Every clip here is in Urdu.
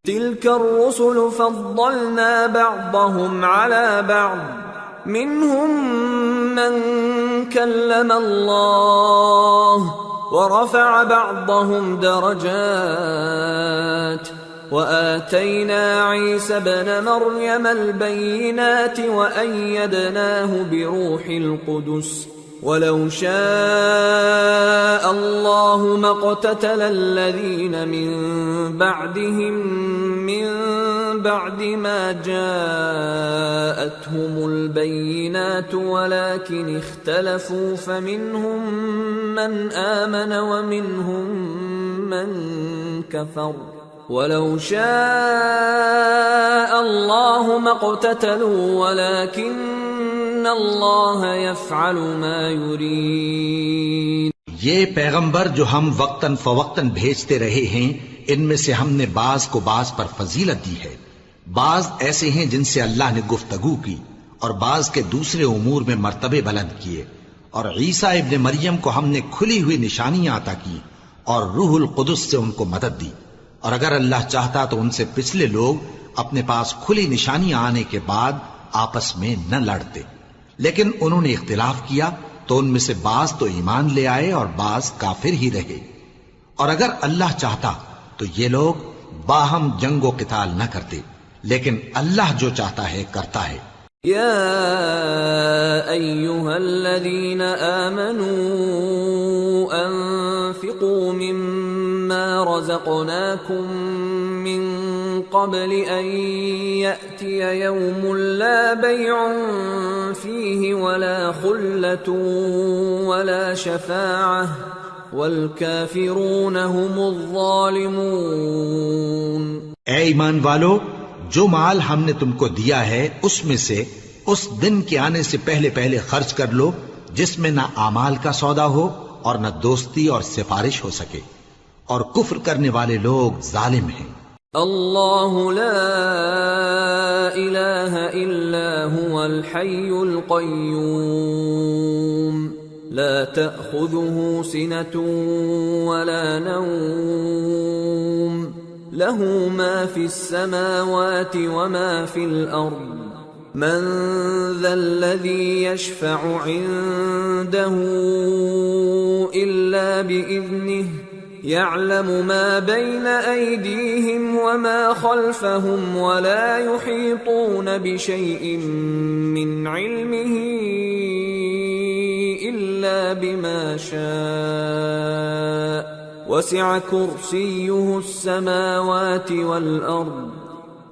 تلك الرسل فضلنا بعضهم على بعض منهم من كلم الله ورفع بعضهم درجات وآتينا عيسى ابن مريم البينات وأيدناه بروح القدس ولو شاء الله ما اقتتل الذين من بعدهم من بعد ما جاءتهم البينات ولكن اختلفوا فمنهم من آمن ومنهم من كفر ولو شاء الله ما اقتتلوا ولكن اللہ یفعل ما یرید۔ یہ پیغمبر جو ہم وقتاً فوقتاً بھیجتے رہے ہیں، ان میں سے ہم نے بعض کو بعض پر فضیلت دی ہے۔ بعض ایسے ہیں جن سے اللہ نے گفتگو کی، اور بعض کے دوسرے امور میں مرتبے بلند کیے، اور عیسیٰ ابن مریم کو ہم نے کھلی ہوئی نشانیاں عطا کی اور روح القدس سے ان کو مدد دی، اور اگر اللہ چاہتا تو ان سے پچھلے لوگ اپنے پاس کھلی نشانیاں آنے کے بعد آپس میں نہ لڑتے، لیکن انہوں نے اختلاف کیا تو ان میں سے بعض تو ایمان لے آئے اور بعض کافر ہی رہے، اور اگر اللہ چاہتا تو یہ لوگ باہم جنگ و قتال نہ کرتے، لیکن اللہ جو چاہتا ہے کرتا ہے۔ یا ایھا الذین آمنوا انفقوا مما رزقناکم من قبل ان یأتی یوم لا بیع فیہ ولا خلة ولا شفاعة والکافرون هم الظالمون۔ اے ایمان والو، جو مال ہم نے تم کو دیا ہے اس میں سے اس دن کے آنے سے پہلے پہلے خرچ کر لو جس میں نہ اعمال کا سودا ہو اور نہ دوستی اور سفارش ہو سکے، اور کفر کرنے والے لوگ ظالم ہیں۔ اللہ لا الہ الا هو الحی القیوم لا تأخذه سنة ولا نوم له ما في السماوات وما في الأرض من ذا الذي يشفع عنده إلا بإذنه يعلم ما بين أيديهم وما خلفهم ولا يحيطون بشيء من علمه إلا بما شاء وسع كرسيه السماوات والأرض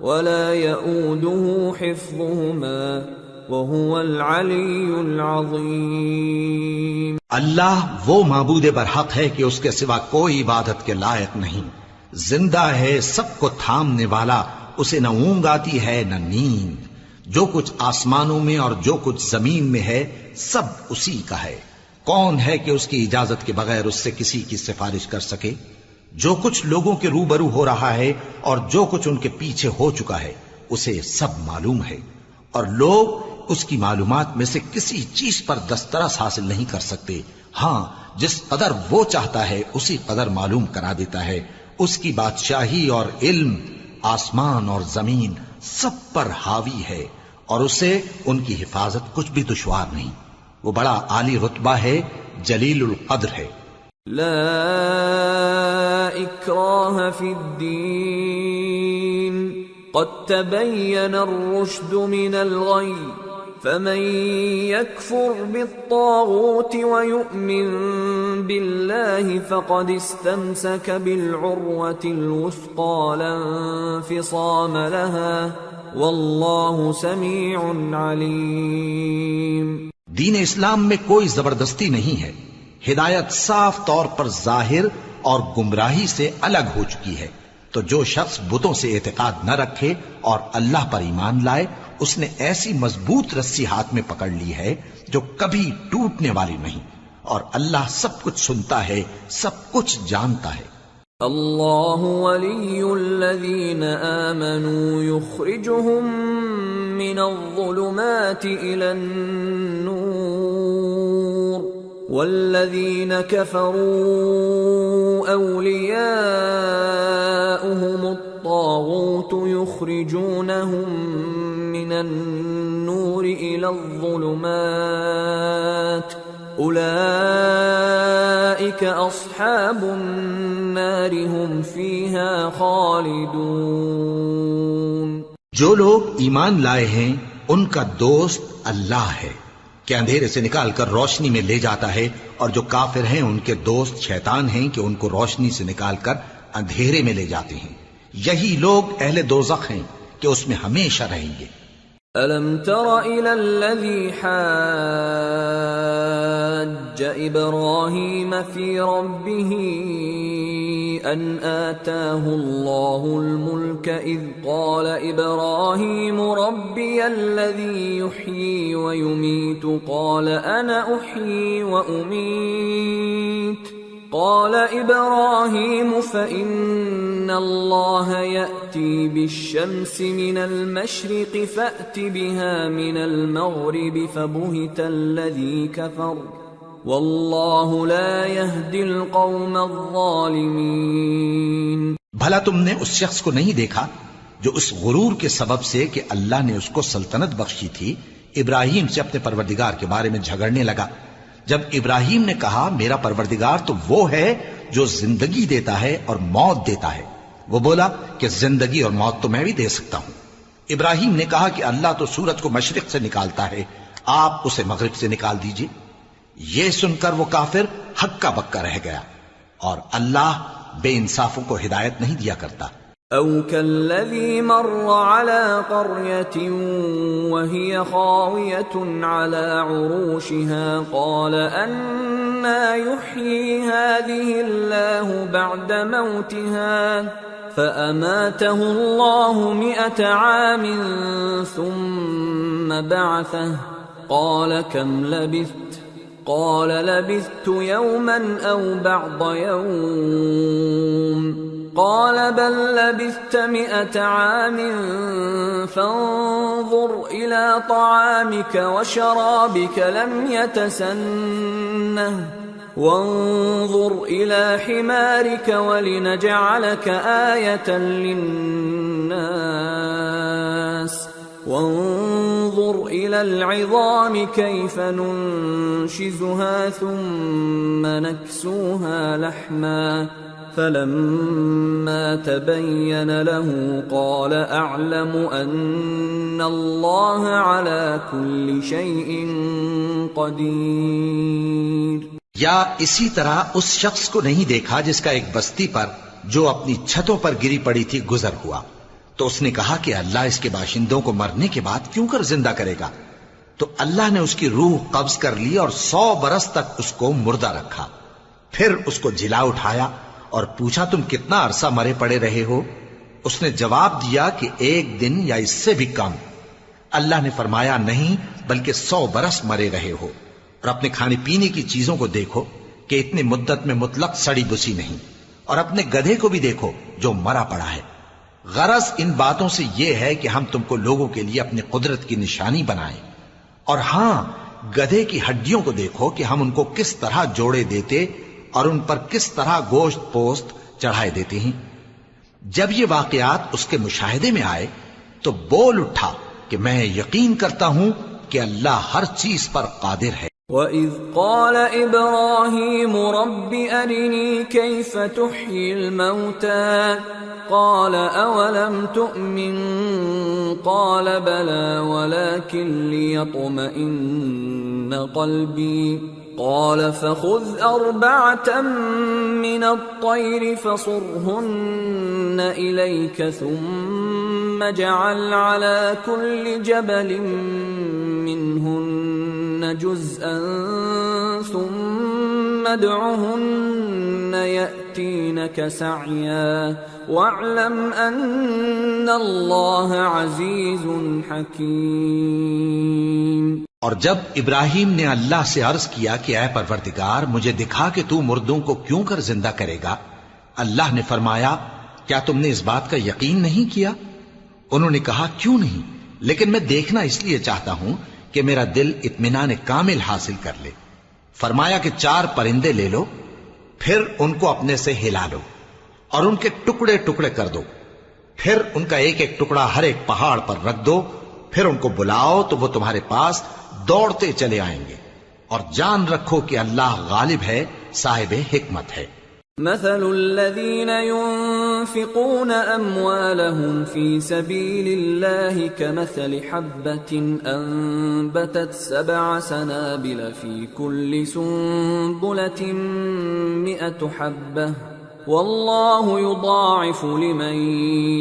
ولا يؤوده حفظهما وهو العلي العظيم۔ اللہ وہ معبود برحق ہے کہ اس کے سوا کوئی عبادت کے لائق نہیں، زندہ ہے، سب کو تھامنے والا، اسے نہ اونگ آتی ہے نہ نیند، جو کچھ آسمانوں میں اور جو کچھ زمین میں ہے سب اسی کا ہے۔ کون ہے کہ اس کی اجازت کے بغیر اس سے کسی کی سفارش کر سکے؟ جو کچھ لوگوں کے روبرو ہو رہا ہے اور جو کچھ ان کے پیچھے ہو چکا ہے اسے سب معلوم ہے، اور لوگ اس کی معلومات میں سے کسی چیز پر دسترس حاصل نہیں کر سکتے، ہاں جس قدر وہ چاہتا ہے اسی قدر معلوم کرا دیتا ہے۔ اس کی بادشاہی اور علم آسمان اور زمین سب پر حاوی ہے، اور اسے ان کی حفاظت کچھ بھی دشوار نہیں، وہ بڑا عالی رتبہ ہے، جلیل القدر ہے۔ لا اکراہ فی الدین قد تبین الرشد من الغی فمن يكفر بالطاغوت ويؤمن بالله فقد استمسك بالعروة الوثقى لا انفصام لها والله سميع عليم۔ دین اسلام میں کوئی زبردستی نہیں ہے، ہدایت صاف طور پر ظاہر اور گمراہی سے الگ ہو چکی ہے، تو جو شخص بتوں سے اعتقاد نہ رکھے اور اللہ پر ایمان لائے اس نے ایسی مضبوط رسی ہاتھ میں پکڑ لی ہے جو کبھی ٹوٹنے والی نہیں، اور اللہ سب کچھ سنتا ہے، سب کچھ جانتا ہے۔ اللہ ولی الذین آمنوا یخرجهم من الظلمات الى النور والذین کفروا اولیاؤهم الطاغوت الطاغوت يخرجونهم من النور إلى الظلمات أولئك أصحاب النار هم فيها خالدون۔ جو لوگ ایمان لائے ہیں ان کا دوست اللہ ہے کہ اندھیرے سے نکال کر روشنی میں لے جاتا ہے، اور جو کافر ہیں ان کے دوست شیطان ہیں کہ ان کو روشنی سے نکال کر اندھیرے میں لے جاتے ہیں۔ یہی لوگ اہل دوزخ ہیں کہ اس میں ہمیشہ رہیں گے۔ أَلَمْ تَرَ إِلَى الَّذِي حَاجَّ إِبْرَاهِيمَ فِي رَبِّهِ أَنْ آتَاهُ اللَّهُ الْمُلْكَ إِذْ قَالَ إِبْرَاهِيمُ رَبِّيَ الَّذِي يُحْيِي وَيُمِيتُ قَالَ أَنَا أُحْيِي وَأُمِيتُ قال إبراهيم فإن الله يأتي بالشمس من المشرق فأت بها من المغرب فبهت الذي كفر والله لا يهدي القوم الظالمين۔ بھلا تم نے اس شخص کو نہیں دیکھا جو اس غرور کے سبب سے کہ اللہ نے اس کو سلطنت بخشی تھی ابراہیم سے اپنے پروردگار کے بارے میں جھگڑنے لگا؟ جب ابراہیم نے کہا میرا پروردگار تو وہ ہے جو زندگی دیتا ہے اور موت دیتا ہے، وہ بولا کہ زندگی اور موت تو میں بھی دے سکتا ہوں۔ ابراہیم نے کہا کہ اللہ تو سورج کو مشرق سے نکالتا ہے، آپ اسے مغرب سے نکال دیجئے۔ یہ سن کر وہ کافر ہکا بکا رہ گیا، اور اللہ بے انصافوں کو ہدایت نہیں دیا کرتا۔ أَوْ كَالَّذِي مَرَّ عَلَى قَرْيَةٍ وَهِيَ خَاوِيَةٌ عَلَى عُرُوشِهَا قَالَ أَنَّىٰ يُحْيِي هَٰذِهِ اللَّهُ بَعْدَ مَوْتِهَا فَأَمَاتَهُ اللَّهُ 100 عَامٍ ثُمَّ بَعَثَهُ قَالَ كَمْ لَبِثْتَ قَالَ لَبِثْتُ يَوْمًا أَوْ بَعْضَ يَوْمٍ قال بل لبثت 100 عام فانظر إلى طعامك وشرابك لم يتسنه وانظر إلى حمارك ولنجعلك آية للناس وانظر إلى العظام كيف ننشزها ثم نكسوها لحما فلما تبين له قال أعلم أن الله على كل شيء قدير۔ یا اسی طرح اس شخص کو نہیں دیکھا جس کا ایک بستی پر جو اپنی چھتوں پر گری پڑی تھی گزر ہوا، تو اس نے کہا کہ اللہ اس کے باشندوں کو مرنے کے بعد کیوں کر زندہ کرے گا؟ تو اللہ نے اس کی روح قبض کر لی اور 100 برس تک اس کو مردہ رکھا، پھر اس کو جلا اٹھایا اور پوچھا تم کتنا عرصہ مرے پڑے رہے ہو؟ اس نے جواب دیا کہ 1 دن یا اس سے بھی کم۔ اللہ نے فرمایا نہیں بلکہ 100 برس مرے رہے ہو، اور اپنے کھانے پینے کی چیزوں کو دیکھو کہ اتنی مدت میں مطلق سڑی بسی نہیں، اور اپنے گدھے کو بھی دیکھو جو مرا پڑا ہے۔ غرض ان باتوں سے یہ ہے کہ ہم تم کو لوگوں کے لیے اپنی قدرت کی نشانی بنائیں، اور ہاں گدھے کی ہڈیوں کو دیکھو کہ ہم ان کو کس طرح جوڑے دیتے اور ان پر کس طرح گوشت پوست چڑھائے دیتے ہیں۔ جب یہ واقعات اس کے مشاہدے میں آئے تو بول اٹھا کہ میں یقین کرتا ہوں کہ اللہ ہر چیز پر قادر ہے۔ وَإِذْ قَالَ إِبْرَاهِيمُ رَبِّ أَرِنِي كَيْفَ تُحْيِي الْمَوْتَى قَالَ أَوَلَمْ تُؤْمِنْ قَالَ بَلَى وَلَكِنْ لِيَطْمَئِنَّ قَلْبِي قال فخذ 4 من الطير فصرهن إليك ثم اجعل على كل جبل منهن جزءا ثم ادعهن يأتينك سعيا واعلم أن الله عزيز حكيم۔ اور جب ابراہیم نے اللہ سے عرض کیا کہ اے پروردگار مجھے دکھا کہ تو مردوں کو کیوں کر زندہ کرے گا، اللہ نے فرمایا کیا تم نے اس بات کا یقین نہیں کیا؟ انہوں نے کہا کیوں نہیں، لیکن میں دیکھنا اس لیے چاہتا ہوں کہ میرا دل اطمینان کامل حاصل کر لے۔ فرمایا کہ 4 پرندے لے لو، پھر ان کو اپنے سے ہلا لو اور ان کے ٹکڑے ٹکڑے کر دو، پھر ان کا ایک ایک ٹکڑا ہر ایک پہاڑ پر رکھ دو، پھر ان کو بلاؤ تو وہ تمہارے پاس دوڑتے چلے آئیں گے، اور جان رکھو کہ اللہ غالب ہے، صاحب حکمت ہے۔ مثل الذين ينفقون أموالهم في سبيل الله كمثل حبة أنبتت 7 سنابل في كل سنبلة 100 حبة والله يضاعف لمن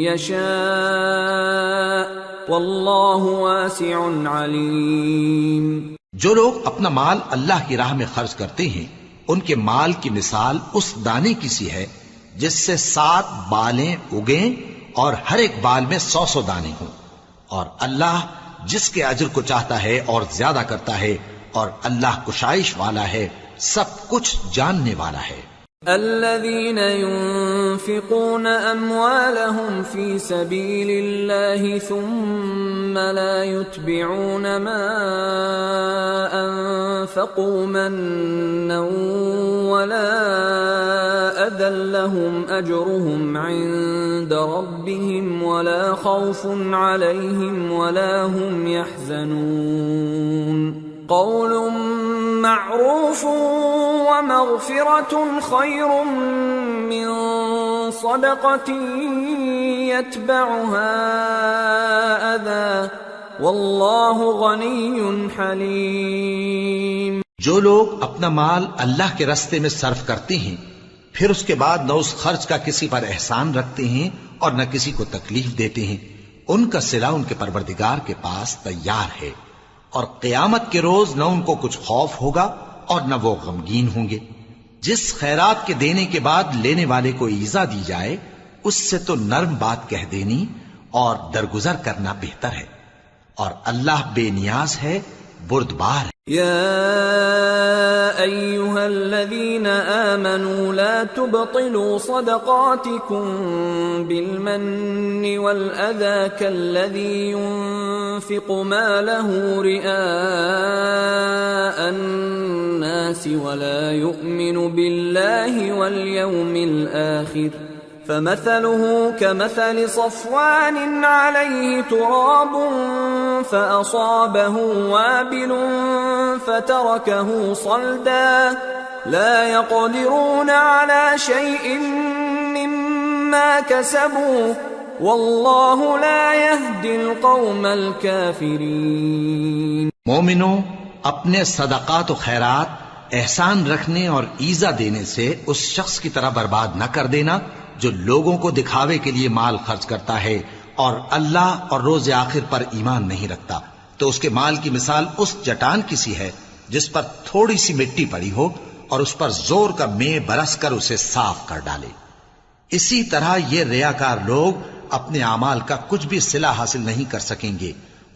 يشاء والله واسع عليم۔ جو لوگ اپنا مال اللہ کی راہ میں خرچ کرتے ہیں، ان کے مال کی مثال اس دانے کی سی ہے جس سے 7 بالیں اگیں اور ہر ایک بال میں 100 دانے ہوں، اور اللہ جس کے اجر کو چاہتا ہے اور زیادہ کرتا ہے، اور اللہ کشائش والا ہے، سب کچھ جاننے والا ہے۔ الذين ينفقون أموالهم في سبيل الله ثم لا يتبعون ما أنفقوا منا ولا أذى لهم أجرهم عند ربهم ولا خوف عليهم ولا هم يحزنون قول معروف ومغفرة خير من صدقة يتبعها أذى والله غني حليم۔ جو لوگ اپنا مال اللہ کے راستے میں صرف کرتے ہیں، پھر اس کے بعد نہ اس خرچ کا کسی پر احسان رکھتے ہیں اور نہ کسی کو تکلیف دیتے ہیں، ان کا صلہ ان کے پروردگار کے پاس تیار ہے، اور قیامت کے روز نہ ان کو کچھ خوف ہوگا اور نہ وہ غمگین ہوں گے۔ جس خیرات کے دینے کے بعد لینے والے کو ایذا دی جائے، اس سے تو نرم بات کہہ دینی اور درگزر کرنا بہتر ہے، اور اللہ بے نیاز ہے، بردبار ہے۔ يا أيها الذين آمنوا لا تبطلوا صدقاتكم بالمن والأذى كالذي ينفق ماله رئاء الناس ولا يؤمن بالله واليوم الآخر فمثله كمثل صفوان عليه تراب فأصابه وابل فتركه صلدا لا يقدرون على شيء مما كسبوا والله لا يهدي القوم الكافرين۔ مومنوں، اپنے صدقات و خیرات احسان رکھنے اور ایذا دینے سے اس شخص کی طرح برباد نہ کر دینا جو لوگوں کو دکھاوے کے لیے مال خرچ کرتا ہے اور اللہ اور روز آخر پر ایمان نہیں رکھتا، تو اس کے مال کی مثال اس چٹان کی سی ہے جس پر تھوڑی سی مٹی پڑی ہو اور اس پر زور کا مے برس کر اسے صاف کر ڈالے۔ اسی طرح یہ ریاکار لوگ اپنے اعمال کا کچھ بھی صلہ حاصل نہیں کر سکیں گے،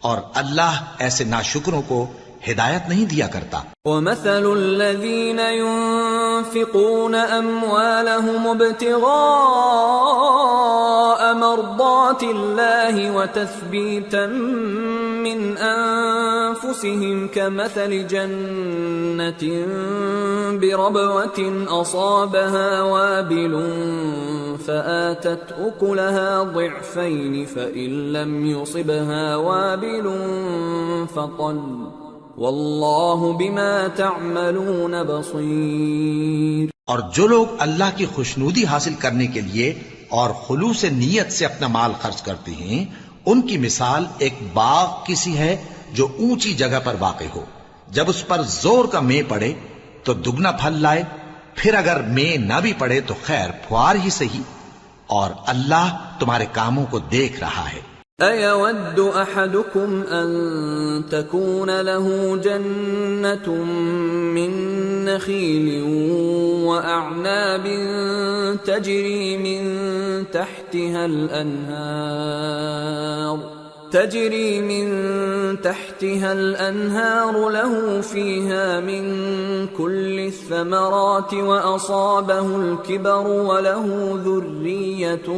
اور اللہ ایسے ناشکروں کو ہدایت نہیں دیا کرتا۔ وَمَثَلُ الَّذِينَ يُنفِقُونَ أَمْوَالَهُمُ ابْتِغَاءَ مَرْضَاتِ اللَّهِ وَتَثْبِيتًا مِّنْ أَنفُسِهِمْ كَمَثَلِ جَنَّةٍ بِرَبْوَةٍ أَصَابَهَا وَابِلٌ فَآتَتْ أُكُلَهَا ضِعْفَيْنِ فَإِن لَّمْ يُصِبْهَا وَابِلٌ فَطَلٌّ واللہ بما تعملون بصیر۔ اور جو لوگ اللہ کی خوشنودی حاصل کرنے کے لیے اور خلوص نیت سے اپنا مال خرچ کرتے ہیں، ان کی مثال ایک باغ کی سی ہے جو اونچی جگہ پر واقع ہو، جب اس پر زور کا مے پڑے تو دگنا پھل لائے، پھر اگر مے نہ بھی پڑے تو خیر پھوار ہی صحیح، اور اللہ تمہارے کاموں کو دیکھ رہا ہے۔ أَيَوَدُّ أَحَدُكُمْ أَن تَكُونَ لَهُ جَنَّةٌ مِّن نَّخِيلٍ وَأَعْنَابٍ تَجْرِي مِن تحتها الأنهار له فيها من كل الثمرات وأصابه الكبر وله ذرية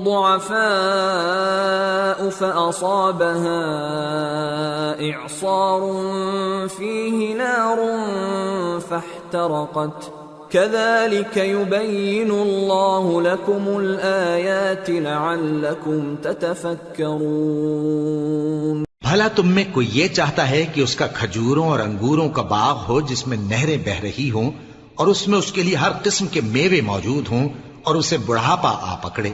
ضعفاء فأصابها إعصار فيه نار فاحترقت كذلك يبين الله لكم الآيات لعلكم تتفكرون۔ بھلا تم میں کوئی یہ چاہتا ہے کہ اس کا کھجوروں اور انگوروں کا باغ ہو جس میں نہریں بہہ رہی ہوں اور اس میں اس کے لیے ہر قسم کے میوے موجود ہوں اور اسے بڑھاپا آ پکڑے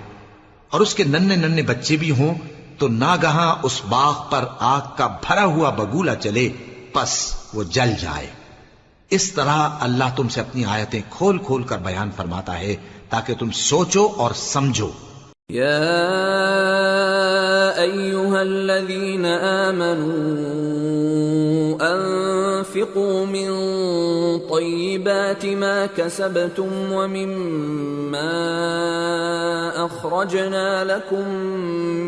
اور اس کے ننھے ننھے بچے بھی ہوں تو ناگہاں اس باغ پر آگ کا بھرا ہوا بگولا چلے پس وہ جل جائے۔ اس طرح اللہ تم سے اپنی آیتیں کھول کھول کر بیان فرماتا ہے تاکہ تم سوچو اور سمجھو۔ يا أيها الذين آمنوا أنفقوا من طيبات ما كسبتم ومما أخرجنا لكم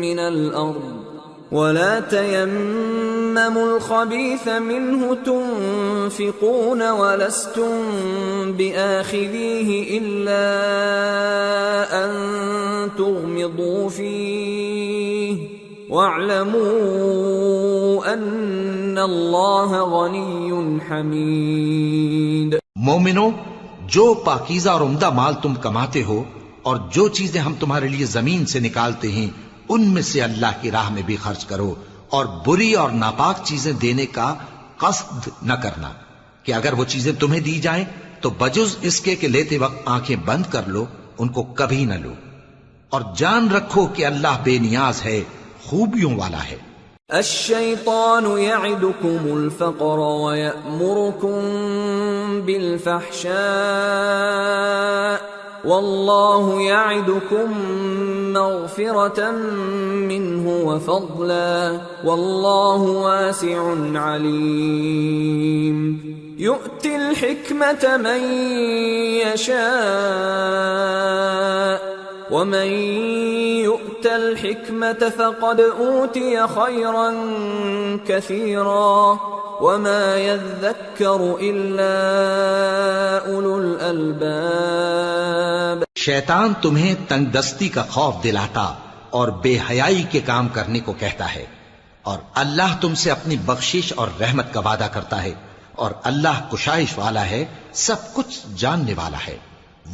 من الأرض ولا تيمموا الخبيث منه تنفقون ولستم بآخذيه إلا أن تغمضوا فيه واعلموا أن الله غني حميد۔ مومنو، جو پاکیزہ اور عمدہ مال تم کماتے ہو اور جو چیزیں ہم تمہارے لیے زمین سے نکالتے ہیں ان میں سے اللہ کی راہ میں بھی خرچ کرو، اور بری اور ناپاک چیزیں دینے کا قصد نہ کرنا کہ اگر وہ چیزیں تمہیں دی جائیں تو بجز اس کے کہ لیتے وقت آنکھیں بند کر لو ان کو کبھی نہ لو، اور جان رکھو کہ اللہ بے نیاز ہے، خوبیوں والا ہے۔ الشیطان یعدکم الفقر ویأمرکم بالفحشاء واللہ یعدکم مغفرة منه وفضلا واللہ واسع علیم۔ یؤتی الحکمة من یشاء ومن يؤت الحكمة فقد أوتي خيرا كثيرا وما يذكر إلا أولو الألباب۔ شیطان تمہیں تنگ دستی کا خوف دلاتا اور بے حیائی کے کام کرنے کو کہتا ہے، اور اللہ تم سے اپنی بخشش اور رحمت کا وعدہ کرتا ہے، اور اللہ کشائش والا ہے، سب کچھ جاننے والا ہے۔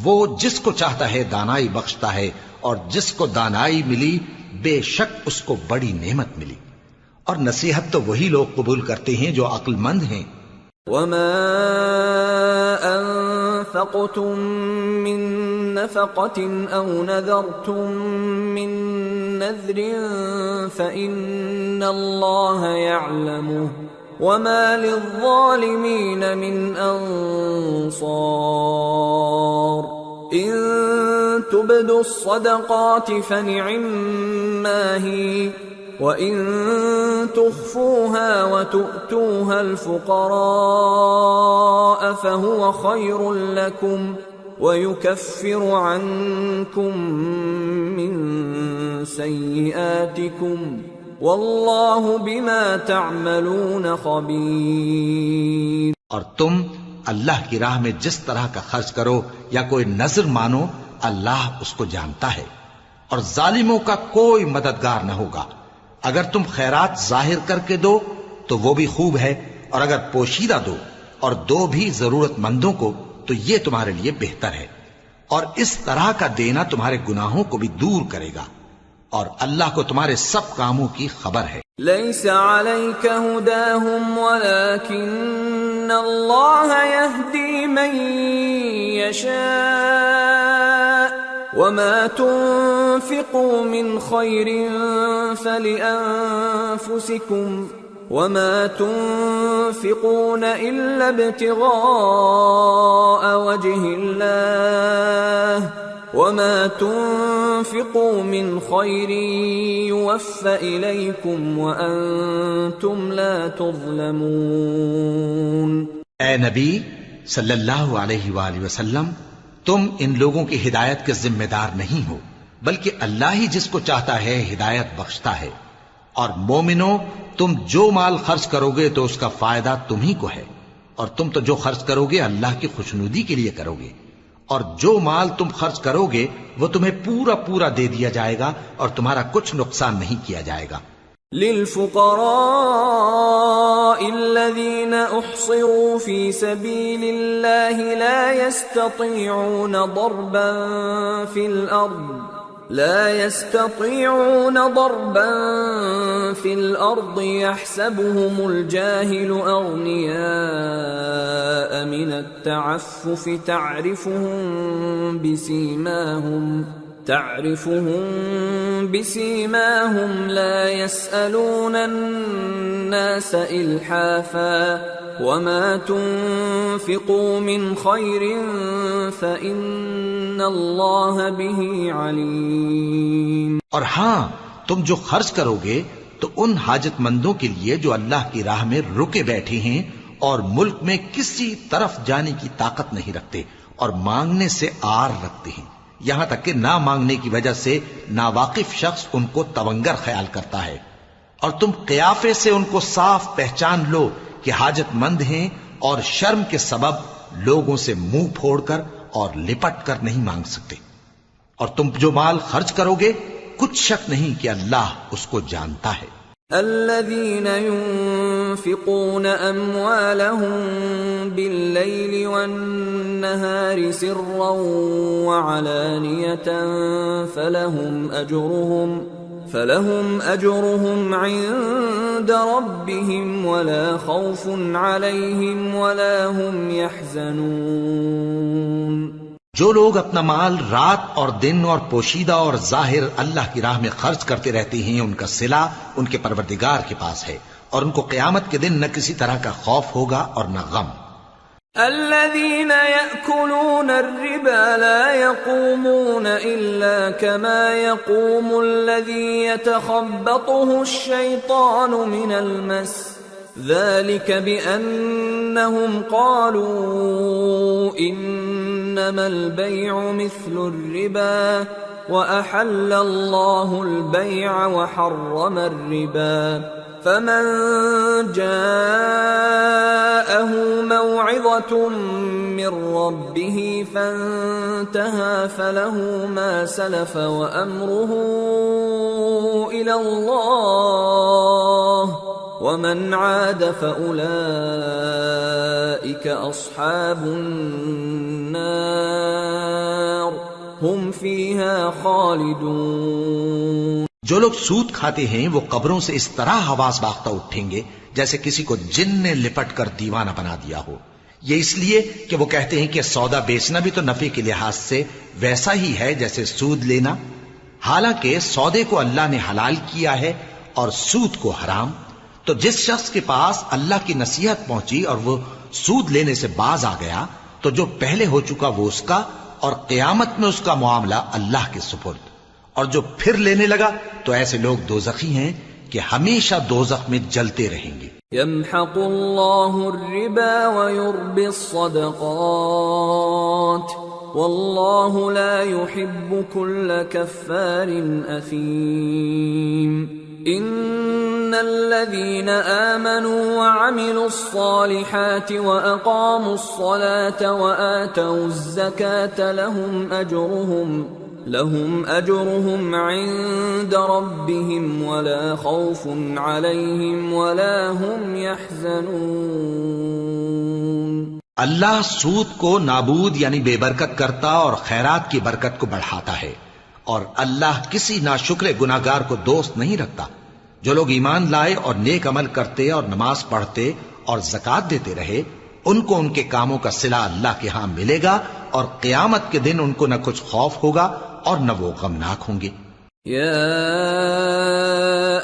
وہ جس کو چاہتا ہے دانائی بخشتا ہے، اور جس کو دانائی ملی بے شک اس کو بڑی نعمت ملی، اور نصیحت تو وہی لوگ قبول کرتے ہیں جو عقل مند ہیں۔ وما انفقتم من نفقة او نذرتم من نذر فإن الله يعلمه وما للظالمين من انصار۔ ان تبدوا الصدقات فنعما هي وَإِن تُخْفُوهَا وَتُؤْتُوهَا الْفُقَرَاءَ فَهُوَ خَيْرٌ لَكُمْ وَيُكَفِّرُ عَنكُم مِّن سَيِّئَاتِكُمْ وَاللَّهُ بِمَا تَعْمَلُونَ خَبِيرٌ۔ اور تم اللہ کی راہ میں جس طرح کا خرچ کرو یا کوئی نذر مانو، اللہ اس کو جانتا ہے، اور ظالموں کا کوئی مددگار نہ ہوگا۔ اگر تم خیرات ظاہر کر کے دو تو وہ بھی خوب ہے، اور اگر پوشیدہ دو اور دو بھی ضرورت مندوں کو تو یہ تمہارے لیے بہتر ہے، اور اس طرح کا دینا تمہارے گناہوں کو بھی دور کرے گا، اور اللہ کو تمہارے سب کاموں کی خبر ہے۔ لیس علیک ہداہم ولکن اللہ یہدی من یشاء وما تنفقوا من خير فلأنفسكم وما تنفقون إلا ابتغاء وجه الله وما تنفقوا من خير يوفى إليكم وأنتم لا تظلمون۔ اے نبی صلی اللہ علیہ وآلہ وسلم، تم ان لوگوں کی ہدایت کے ذمہ دار نہیں ہو، بلکہ اللہ ہی جس کو چاہتا ہے ہدایت بخشتا ہے۔ اور مومنو، تم جو مال خرچ کرو گے تو اس کا فائدہ تم ہی کو ہے، اور تم تو جو خرچ کرو گے اللہ کی خوشنودی کے لیے کرو گے، اور جو مال تم خرچ کرو گے وہ تمہیں پورا پورا دے دیا جائے گا اور تمہارا کچھ نقصان نہیں کیا جائے گا۔ للفقراء الذين احصروا في سبيل الله لا يستطيعون ضربا في الأرض يحسبهم الجاهل أغنياء من التعفف تعرفهم بسيماهم لا يسألون الناس إلحافا وما تنفقوا من خير فإن الله به عليم۔ اور ہاں، تم جو خرچ کرو گے تو ان حاجت مندوں کے لیے جو اللہ کی راہ میں رکے بیٹھے ہیں اور ملک میں کسی طرف جانے کی طاقت نہیں رکھتے اور مانگنے سے آر رکھتے ہیں، یہاں تک کہ نہ مانگنے کی وجہ سے ناواقف شخص ان کو تونگر خیال کرتا ہے، اور تم قیافے سے ان کو صاف پہچان لو کہ حاجت مند ہیں اور شرم کے سبب لوگوں سے منہ پھوڑ کر اور لپٹ کر نہیں مانگ سکتے۔ اور تم جو مال خرچ کرو گے کچھ شک نہیں کہ اللہ اس کو جانتا ہے۔ الذين ينفقون أموالهم بالليل والنهار سرا وعلانية فلهم أجرهم عند ربهم ولا خوف عليهم ولا هم يحزنون۔ جو لوگ اپنا مال رات اور دن اور پوشیدہ اور ظاہر اللہ کی راہ میں خرچ کرتے رہتے ہیں، ان کا صلہ ان کے پروردگار کے پاس ہے، اور ان کو قیامت کے دن نہ کسی طرح کا خوف ہوگا اور نہ غم۔ الذين يأكلون الربا لا يقومون إلا كما يقوم الذي يتخبطه الشيطان من المس، ذلك بأنهم قالوا إنما البيع مثل الربا وأحل الله البيع وحرم الربا، فمن جاءه موعظة من ربه فانتهى فله ما سلف وأمره إلى الله ومن عاد فأولئك أصحاب النار هم فيها خالدون۔ جو لوگ سود کھاتے ہیں وہ قبروں سے اس طرح حواس باختہ اٹھیں گے جیسے کسی کو جن نے لپٹ کر دیوانہ بنا دیا ہو، یہ اس لیے کہ وہ کہتے ہیں کہ سودا بیچنا بھی تو نفع کے لحاظ سے ویسا ہی ہے جیسے سود لینا، حالانکہ سودے کو اللہ نے حلال کیا ہے اور سود کو حرام۔ تو جس شخص کے پاس اللہ کی نصیحت پہنچی اور وہ سود لینے سے باز آ گیا تو جو پہلے ہو چکا وہ اس کا، اور قیامت میں اس کا معاملہ اللہ کے سپرد۔ اور جو پھر لینے لگا تو ایسے لوگ دوزخی ہیں کہ ہمیشہ دوزخ میں جلتے رہیں گے۔ يمحق الله الربا ويربي الصدقات والله لا يحب كل كفار أثيم۔ إن الذين آمنوا وعملوا الصالحات وأقاموا الصلاة وآتوا الزكاة لهم أجرهم عند ربهم ولا خوف عليهم ولا هم يحزنون۔ اللہ سود کو نابود یعنی بے برکت کرتا اور خیرات کی برکت کو بڑھاتا ہے، اور اللہ کسی ناشکر گناہگار کو دوست نہیں رکھتا۔ جو لوگ ایمان لائے اور نیک عمل کرتے اور نماز پڑھتے اور زکوٰۃ دیتے رہے، ان کو ان کے کاموں کا صلہ اللہ کے ہاں ملے گا، اور قیامت کے دن ان کو نہ کچھ خوف ہوگا اور نہ وہ غمناک ہوں گے۔ يا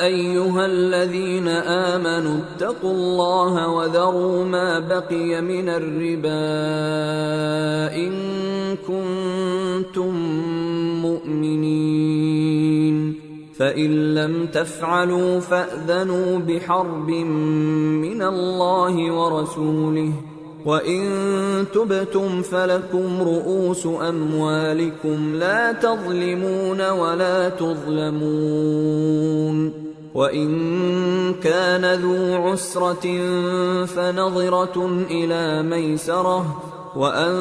أيها الذين آمنوا اتقوا الله وذروا ما بقي من الربا إن كنتم مؤمنين فإن لم تفعلوا فأذنوا بحرب من الله ورسوله وَإِن تُبْتُمْ فَلَكُمْ رُؤُوسُ أَمْوَالِكُمْ لَا تَظْلِمُونَ وَلَا تُظْلَمُونَ وَإِن كَانَ ذُو عُسْرَةٍ فَنَظِرَةٌ إِلَى مَيْسَرَةٍ وَأَن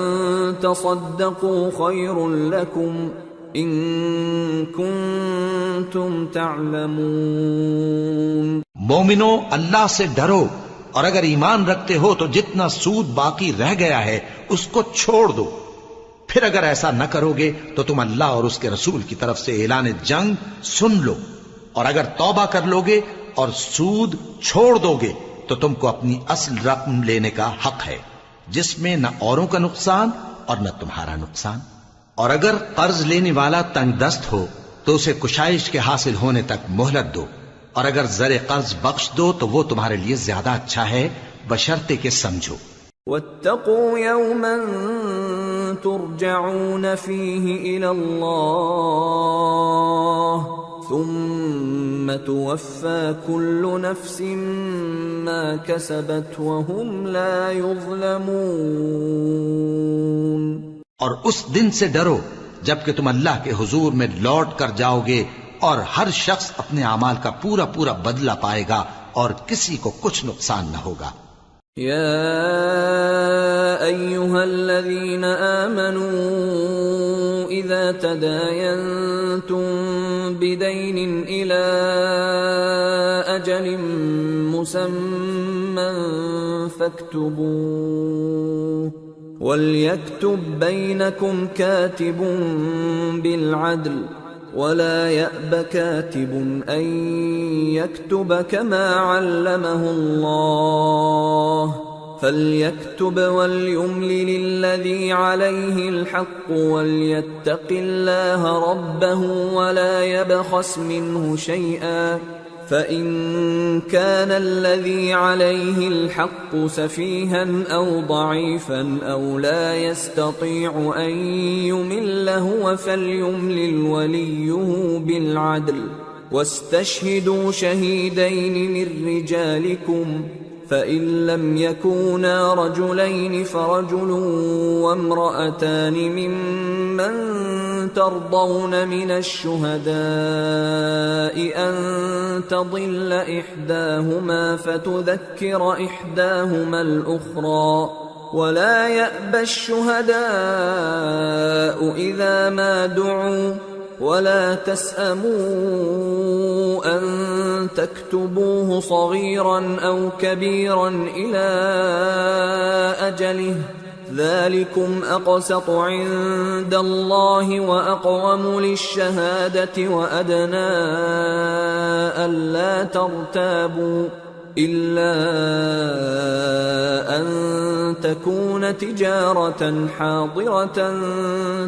تَصَدَّقُوا خَيْرٌ لَكُمْ إن كنتم تعلمون۔ مومنو، اللہ سے ڈرو، اور اگر ایمان رکھتے ہو تو جتنا سود باقی رہ گیا ہے اس کو چھوڑ دو۔ پھر اگر ایسا نہ کرو گے تو تم اللہ اور اس کے رسول کی طرف سے اعلان جنگ سن لو، اور اگر توبہ کر لو گے اور سود چھوڑ دو گے تو تم کو اپنی اصل رقم لینے کا حق ہے، جس میں نہ اوروں کا نقصان اور نہ تمہارا نقصان۔ اور اگر قرض لینے والا تنگ دست ہو تو اسے کشائش کے حاصل ہونے تک مہلت دو، اور اگر زر قرض بخش دو تو وہ تمہارے لیے زیادہ اچھا ہے، بشرطے کہ سمجھو۔ واتقوا يوما ترجعون فيه إلى الله ثم توفى كل نفس ما كسبت وهم لا يظلمون۔ اور اس دن سے ڈرو جبکہ تم اللہ کے حضور میں لوٹ کر جاؤ گے، اور ہر شخص اپنے اعمال کا پورا پورا بدلہ پائے گا اور کسی کو کچھ نقصان نہ ہوگا۔ يا أيها الذين آمنوا إذا تداينتم بدين إلى أجل مسمى فاكتبوه، وليكتب بينكم كاتب بالعدل، ولا يأب كاتب أن يكتب كما علمه الله، فليكتب وليملل الذي عليه الحق وليتق الله ربه ولا يبخس منه شيئا، فإن كان الذي عليه الحق سفيها أو ضعيفا أو لا يستطيع أن يمل هو فليملل وليه بالعدل، واستشهدوا شهيدين من رجالكم، فإن لم يكونا رجلين فرجل وامرأتان ممن ترضون من الشهداء أن تضل إحداهما فتذكر إحداهما الأخرى، ولا يأبى الشهداء إذا ما دعوا، ولا تسأموا أن تكتبوه صغيرا أو كبيرا إلى أجله، ذلكم أقسط عند الله وأقوم للشهادة وأدنى ألا ترتابوا، إلا أن تكون تجارة حاضرة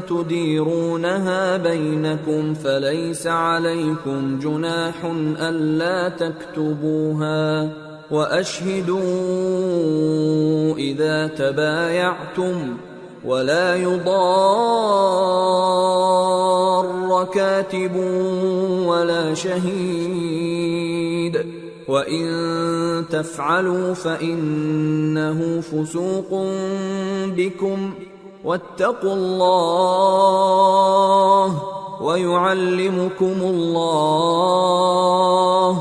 تديرونها بينكم فليس عليكم جناح ألا تكتبوها، وأشهدوا إذا تبايعتم، ولا يضار كاتب ولا شهيد، وَإِن تَفْعَلُوا فَإِنَّهُ فُسُوقٌ بِكُمْ، وَاتَّقُوا اللَّهَ وَيُعَلِّمُكُمُ اللَّهُ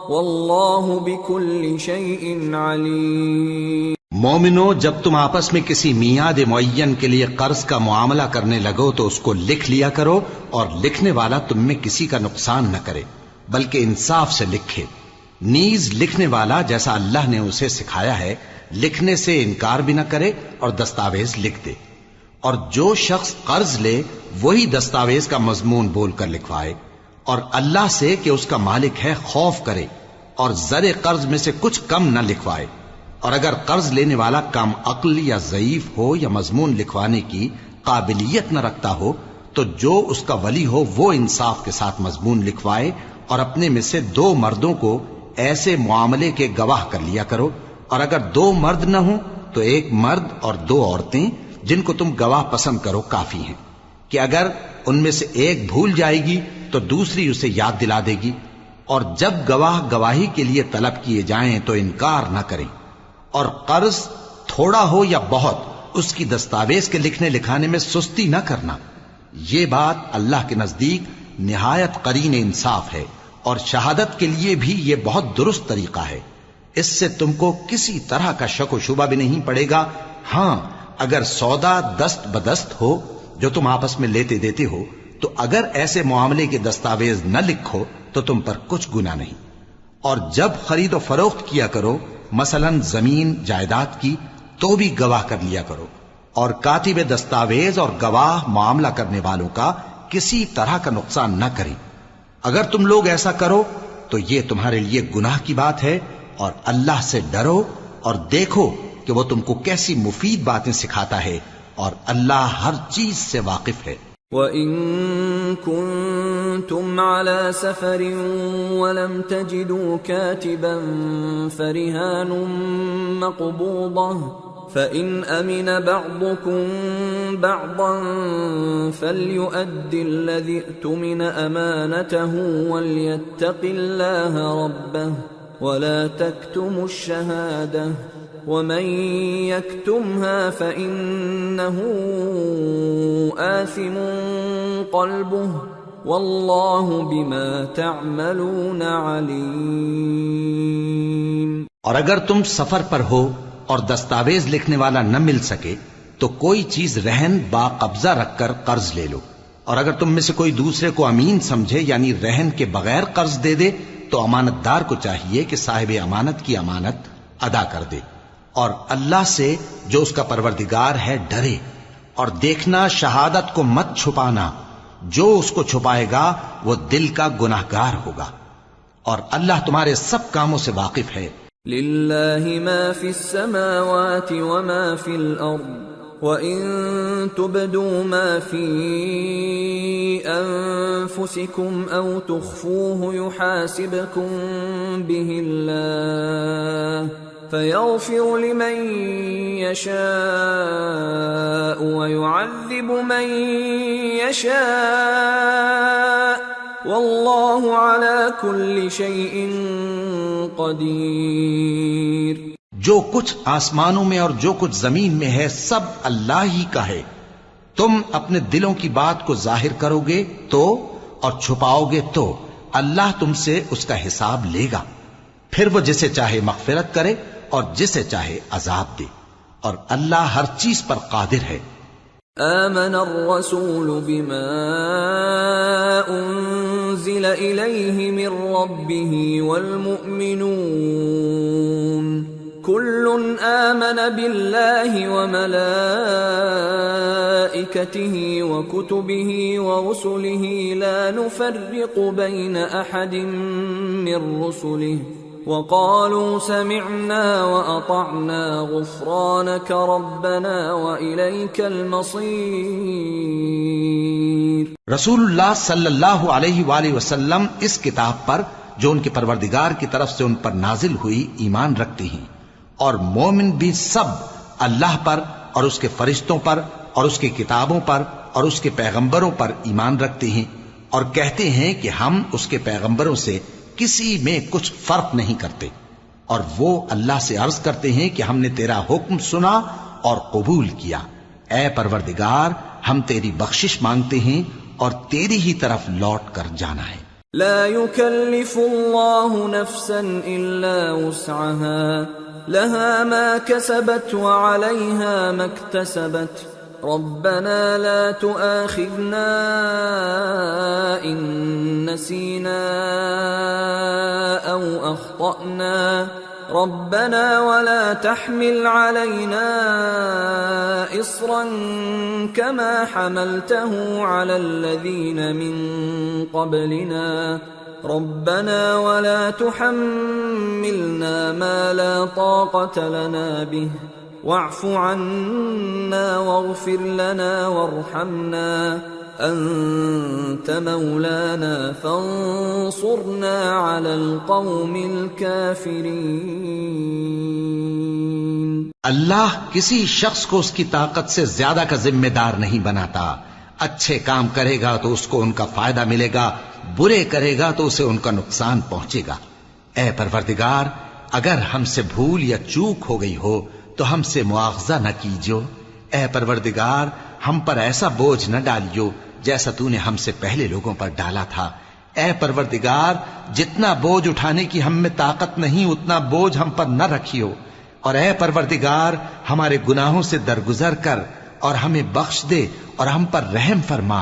وَاللَّهُ بِكُلِّ شَيْءٍ عَلِيمٌ۔ مومنو، جب تم آپس میں کسی میعاد معین کے لیے قرض کا معاملہ کرنے لگو تو اس کو لکھ لیا کرو، اور لکھنے والا تم میں کسی کا نقصان نہ کرے بلکہ انصاف سے لکھے۔ نیز لکھنے والا جیسا اللہ نے اسے سکھایا ہے لکھنے سے انکار بھی نہ کرے اور دستاویز لکھ دے، اور جو شخص قرض لے وہی دستاویز کا مضمون بول کر لکھوائے، اور اللہ سے کہ اس کا مالک ہے خوف کرے، اور زر قرض میں سے کچھ کم نہ لکھوائے۔ اور اگر قرض لینے والا کم عقل یا ضعیف ہو یا مضمون لکھوانے کی قابلیت نہ رکھتا ہو تو جو اس کا ولی ہو وہ انصاف کے ساتھ مضمون لکھوائے، اور اپنے میں سے 2 مردوں کو ایسے معاملے کے گواہ کر لیا کرو، اور اگر 2 مرد نہ ہوں تو 1 مرد اور 2 عورتیں جن کو تم گواہ پسند کرو کافی ہیں، کہ اگر ان میں سے ایک بھول جائے گی تو دوسری اسے یاد دلا دے گی، اور جب گواہ گواہی کے لیے طلب کیے جائیں تو انکار نہ کریں۔ اور قرض تھوڑا ہو یا بہت اس کی دستاویز کے لکھنے لکھانے میں سستی نہ کرنا، یہ بات اللہ کے نزدیک نہایت قرین انصاف ہے، اور شہادت کے لیے بھی یہ بہت درست طریقہ ہے، اس سے تم کو کسی طرح کا شک و شبہ بھی نہیں پڑے گا۔ ہاں، اگر سودا دست بدست ہو جو تم آپس میں لیتے دیتے ہو تو اگر ایسے معاملے کے دستاویز نہ لکھو تو تم پر کچھ گناہ نہیں. اور جب خرید و فروخت کیا کرو، مثلا زمین جائیداد کی، تو بھی گواہ کر لیا کرو، اور کاتب دستاویز اور گواہ معاملہ کرنے والوں کا کسی طرح کا نقصان نہ کریں. اگر تم لوگ ایسا کرو تو یہ تمہارے لیے گناہ کی بات ہے، اور اللہ سے ڈرو اور دیکھو کہ وہ تم کو کیسی مفید باتیں سکھاتا ہے، اور اللہ ہر چیز سے واقف ہے. وَإِن كُنتُمْ عَلَى سَفَرٍ وَلَمْ تَجِدُوا كَاتِبًا فَرِهَانٌ مَّقْبُوضَةٌ فَإِنْ أَمِنَ بَعْضُكُمْ بَعْضًا فَلْيُؤَدِّ الَّذِي اؤْتُمِنَ أَمَانَتَهُ وَلْيَتَّقِ اللَّهَ رَبَّهُ وَلَا تَكْتُمُوا الشَّهَادَةَ وَمَن يَكْتُمْهَا فَإِنَّهُ آثِمٌ قَلْبُهُ وَاللَّهُ بِمَا تَعْمَلُونَ عَلِيمٌ. اور اگر تم سفر پر ہو اور دستاویز لکھنے والا نہ مل سکے تو کوئی چیز رہن با قبضہ رکھ کر قرض لے لو. اور اگر تم میں سے کوئی دوسرے کو امین سمجھے یعنی رہن کے بغیر قرض دے دے تو امانت دار کو چاہیے کہ صاحب امانت کی امانت ادا کر دے. اور اللہ سے جو اس کا پروردگار ہے ڈرے، اور دیکھنا شہادت کو مت چھپانا، جو اس کو چھپائے گا وہ دل کا گناہگار ہوگا، اور اللہ تمہارے سب کاموں سے واقف ہے. لِلَّهِ مَا فِي السَّمَاوَاتِ وَمَا فِي الْأَرْضِ وَإِن تُبْدُوا مَا فِي أَنفُسِكُمْ أَوْ تُخْفُوهُ يُحَاسِبْكُم بِهِ اللَّهُ فَيَغْفِرُ لِمَن يَشَاءُ وَيُعَذِّبُ مَن يَشَاءُ وَاللَّهُ عَلَى كُلِّ شَيْءٍ قَدِيرٌ. جو کچھ آسمانوں میں اور جو کچھ زمین میں ہے سب اللہ ہی کا ہے. تم اپنے دلوں کی بات کو ظاہر کرو گے تو اور چھپاؤ گے تو اللہ تم سے اس کا حساب لے گا. پھر وہ جسے چاہے مغفرت کرے اور جسے چاہے عذاب دے، اور اللہ ہر چیز پر قادر ہے. آمن الرسول بما انزل الیہ من ربہ والمؤمنون كل آمن بالله وملائكته وكتبه ورسله لا نفرق بين أحد من رسله وقالوا سمعنا وأطعنا غفرانك ربنا وإليك المصير. رسول اللہ صلی اللہ علیہ وآلہ وسلم اس کتاب پر جو ان کے پروردگار کی طرف سے ان پر نازل ہوئی ایمان رکھتے ہیں، اور مومن بھی سب اللہ پر اور اس کے فرشتوں پر اور اس کی کتابوں پر اور اس کے پیغمبروں پر ایمان رکھتے ہیں، اور کہتے ہیں کہ ہم اس کے پیغمبروں سے کسی میں کچھ فرق نہیں کرتے، اور وہ اللہ سے عرض کرتے ہیں کہ ہم نے تیرا حکم سنا اور قبول کیا. اے پروردگار، ہم تیری بخشش مانگتے ہیں اور تیری ہی طرف لوٹ کر جانا ہے. لا يكلف الله نفسا إلا وسعها لها ما كسبت وعليها ما اكتسبت ربنا لا تؤاخذنا إن نسينا أو أخطأنا ربنا ولا تحمل علينا إصرا كما حملته على الذين من قبلنا ربنا ولا تحملنا ما لا طاقة لنا به واعف عنا واغفر لنا وارحمنا أنت مولانا فانصرنا على القوم الكافرين. اللہ کسی شخص کو اس کی طاقت سے زیادہ کا ذمہ دار نہیں بناتا. اچھے کام کرے گا تو اس کو ان کا فائدہ ملے گا، برے کرے گا تو اسے ان کا نقصان پہنچے گا. اے پروردگار، اگر ہم سے بھول یا چوک ہو گئی ہو تو ہم سے مواخذہ نہ کیجو. اے پروردگار، ہم پر ایسا بوجھ نہ ڈالیو جیسا تو نے ہم سے پہلے لوگوں پر ڈالا تھا. اے پروردگار، جتنا بوجھ اٹھانے کی ہم میں طاقت نہیں اتنا بوجھ ہم پر نہ رکھیو. اور اے پروردگار، ہمارے گناہوں سے درگزر کر اور ہمیں بخش دے اور ہم پر رحم فرما.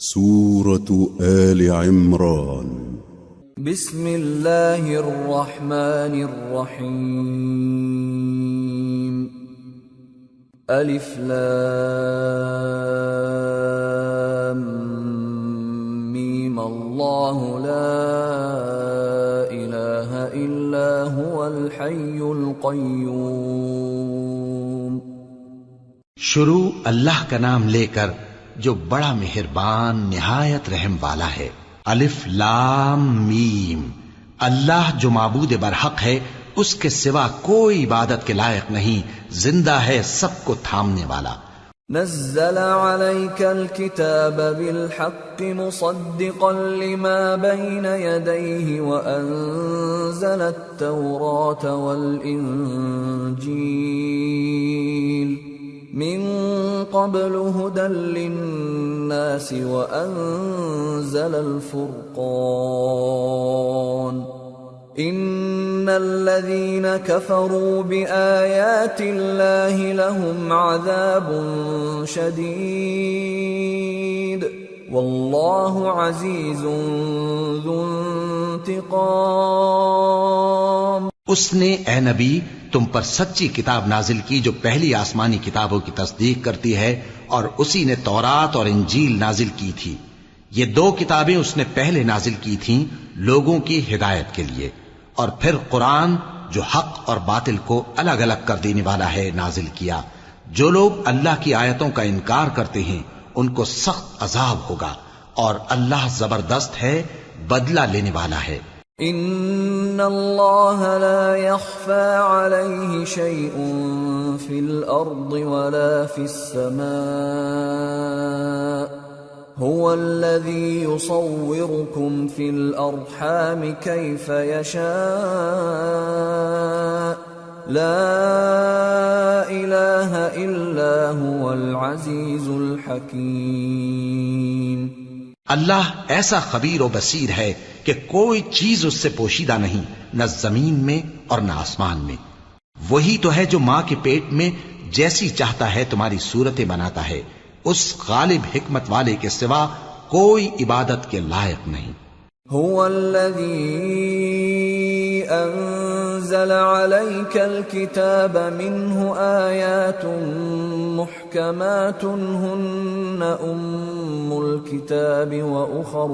سورة آل عمران بسم الله الرحمن الرحيم ألف لام ميم الله لا إله إلا هو الحي القيوم شروع اللہ کا نام لے کر جو بڑا مہربان نہایت رحم والا ہے۔ الف لام میم، اللہ جو معبود برحق ہے، اس کے سوا کوئی عبادت کے لائق نہیں، زندہ ہے، سب کو تھامنے والا۔ نزل عليك الكتاب بالحق مصدقا لما بين يديه وأنزل التوراة والإنجيل من قبل هدى للناس وأنزل الفرقان إن الذين كفروا بآيات الله لهم عذاب شديد والله عزيز ذو انتقام۔ اس نے اے نبی تم پر سچی کتاب نازل کی جو پہلی آسمانی کتابوں کی تصدیق کرتی ہے، اور اسی نے تورات اور انجیل نازل کی تھی۔ یہ دو کتابیں اس نے پہلے نازل کی تھیں لوگوں کی ہدایت کے لیے، اور پھر قرآن جو حق اور باطل کو الگ الگ کر دینے والا ہے نازل کیا۔ جو لوگ اللہ کی آیتوں کا انکار کرتے ہیں ان کو سخت عذاب ہوگا، اور اللہ زبردست ہے، بدلہ لینے والا ہے۔ ان اللہ لا يخفى عليه شيء في الارض ولا في السماء هو الذي يصوركم في الارحام كيف يشاء لا اله الا هو العزيز الحكيم۔ اللہ ایسا خبیر و بصیر ہے کہ کوئی چیز اس سے پوشیدہ نہیں، نہ زمین میں اور نہ آسمان میں۔ وہی تو ہے جو ماں کے پیٹ میں جیسی چاہتا ہے تمہاری صورتیں بناتا ہے، اس غالب حکمت والے کے سوا کوئی عبادت کے لائق نہیں۔ هو الذي أنزل عليك الكتاب منه آيات محكمات هن أم الكتاب وأخر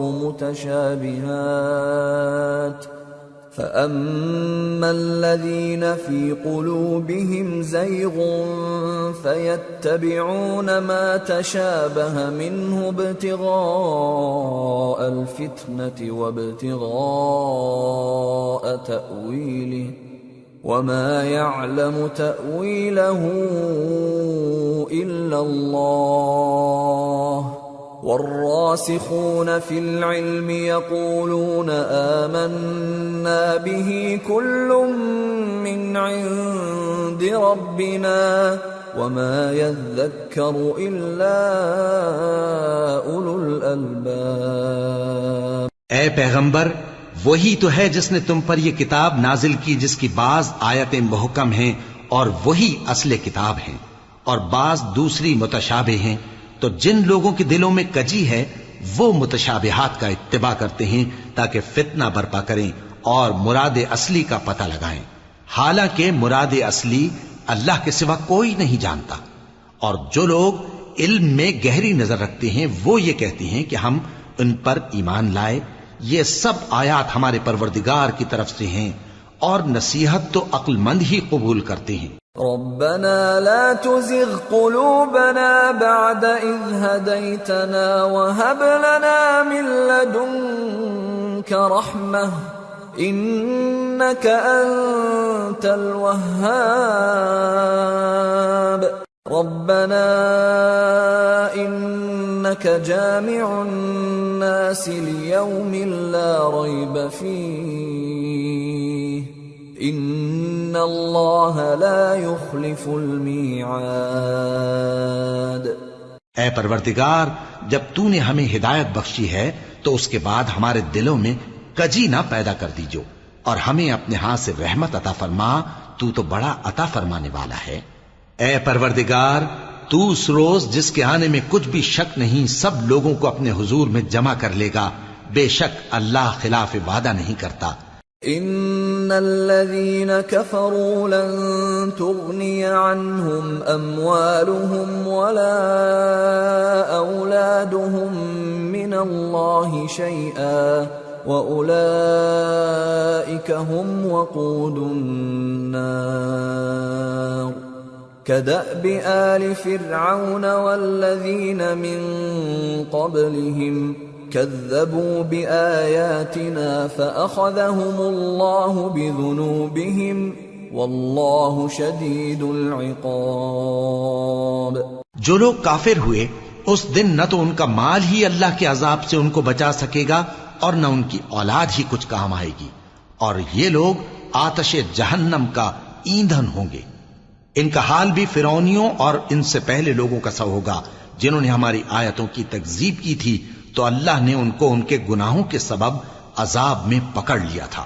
متشابهات فأما الذين في قلوبهم زيغ فيتبعون ما تشابه منه ابتغاء الفتنة وابتغاء تأويله وما يعلم تأويله إلا الله والراسخون في العلم يقولون آمنا به كل من عند ربنا وما يذكر إلا أولو الألباب۔ اے پیغمبر، وہی تو ہے جس نے تم پر یہ کتاب نازل کی جس کی بعض آیتیں محکم ہیں اور وہی اصل کتاب ہیں، اور بعض دوسری متشابہ ہیں۔ تو جن لوگوں کے دلوں میں کجی ہے وہ متشابہات کا اتباع کرتے ہیں تاکہ فتنہ برپا کریں اور مراد اصلی کا پتہ لگائیں، حالانکہ مراد اصلی اللہ کے سوا کوئی نہیں جانتا۔ اور جو لوگ علم میں گہری نظر رکھتے ہیں وہ یہ کہتے ہیں کہ ہم ان پر ایمان لائے۔ یہ سب آیات ہمارے پروردگار کی طرف سے ہیں، اور نصیحت تو عقل مند ہی قبول کرتے ہیں۔ ربنا لا تزغ قلوبنا بعد إذ هديتنا وهب لنا من لدنك رحمة إنك أنت الوهاب ربنا إنك جامع الناس ليوم لا ريب فيه ان اللہ لا يخلف الميعاد۔ اے پروردگار، جب تو نے ہمیں ہدایت بخشی ہے تو اس کے بعد ہمارے دلوں میں کجی نہ پیدا کر دیجو، اور ہمیں اپنے ہاتھ سے رحمت عطا فرما، تو بڑا عطا فرمانے والا ہے۔ اے پروردگار، تو اس روز جس کے آنے میں کچھ بھی شک نہیں سب لوگوں کو اپنے حضور میں جمع کر لے گا، بے شک اللہ خلاف وعدہ نہیں کرتا۔ ان الذين كفروا لن تغني عنهم اموالهم ولا اولادهم من الله شيئا واولئك هم وقود النار كدأب آل فرعون والذين من قبلهم كذبوا بآياتنا فأخذهم الله بذنوبهم والله شديد العقاب۔ جو لوگ کافر ہوئے اس دن نہ تو ان کا مال ہی اللہ کے عذاب سے ان کو بچا سکے گا اور نہ ان کی اولاد ہی کچھ کام آئے گی، اور یہ لوگ آتش جہنم کا ایندھن ہوں گے۔ ان کا حال بھی فرعونیوں اور ان سے پہلے لوگوں کا سا ہوگا جنہوں نے ہماری آیتوں کی تکذیب کی تھی، تو اللہ نے ان کو ان کے گناہوں کے سبب عذاب میں پکڑ لیا تھا،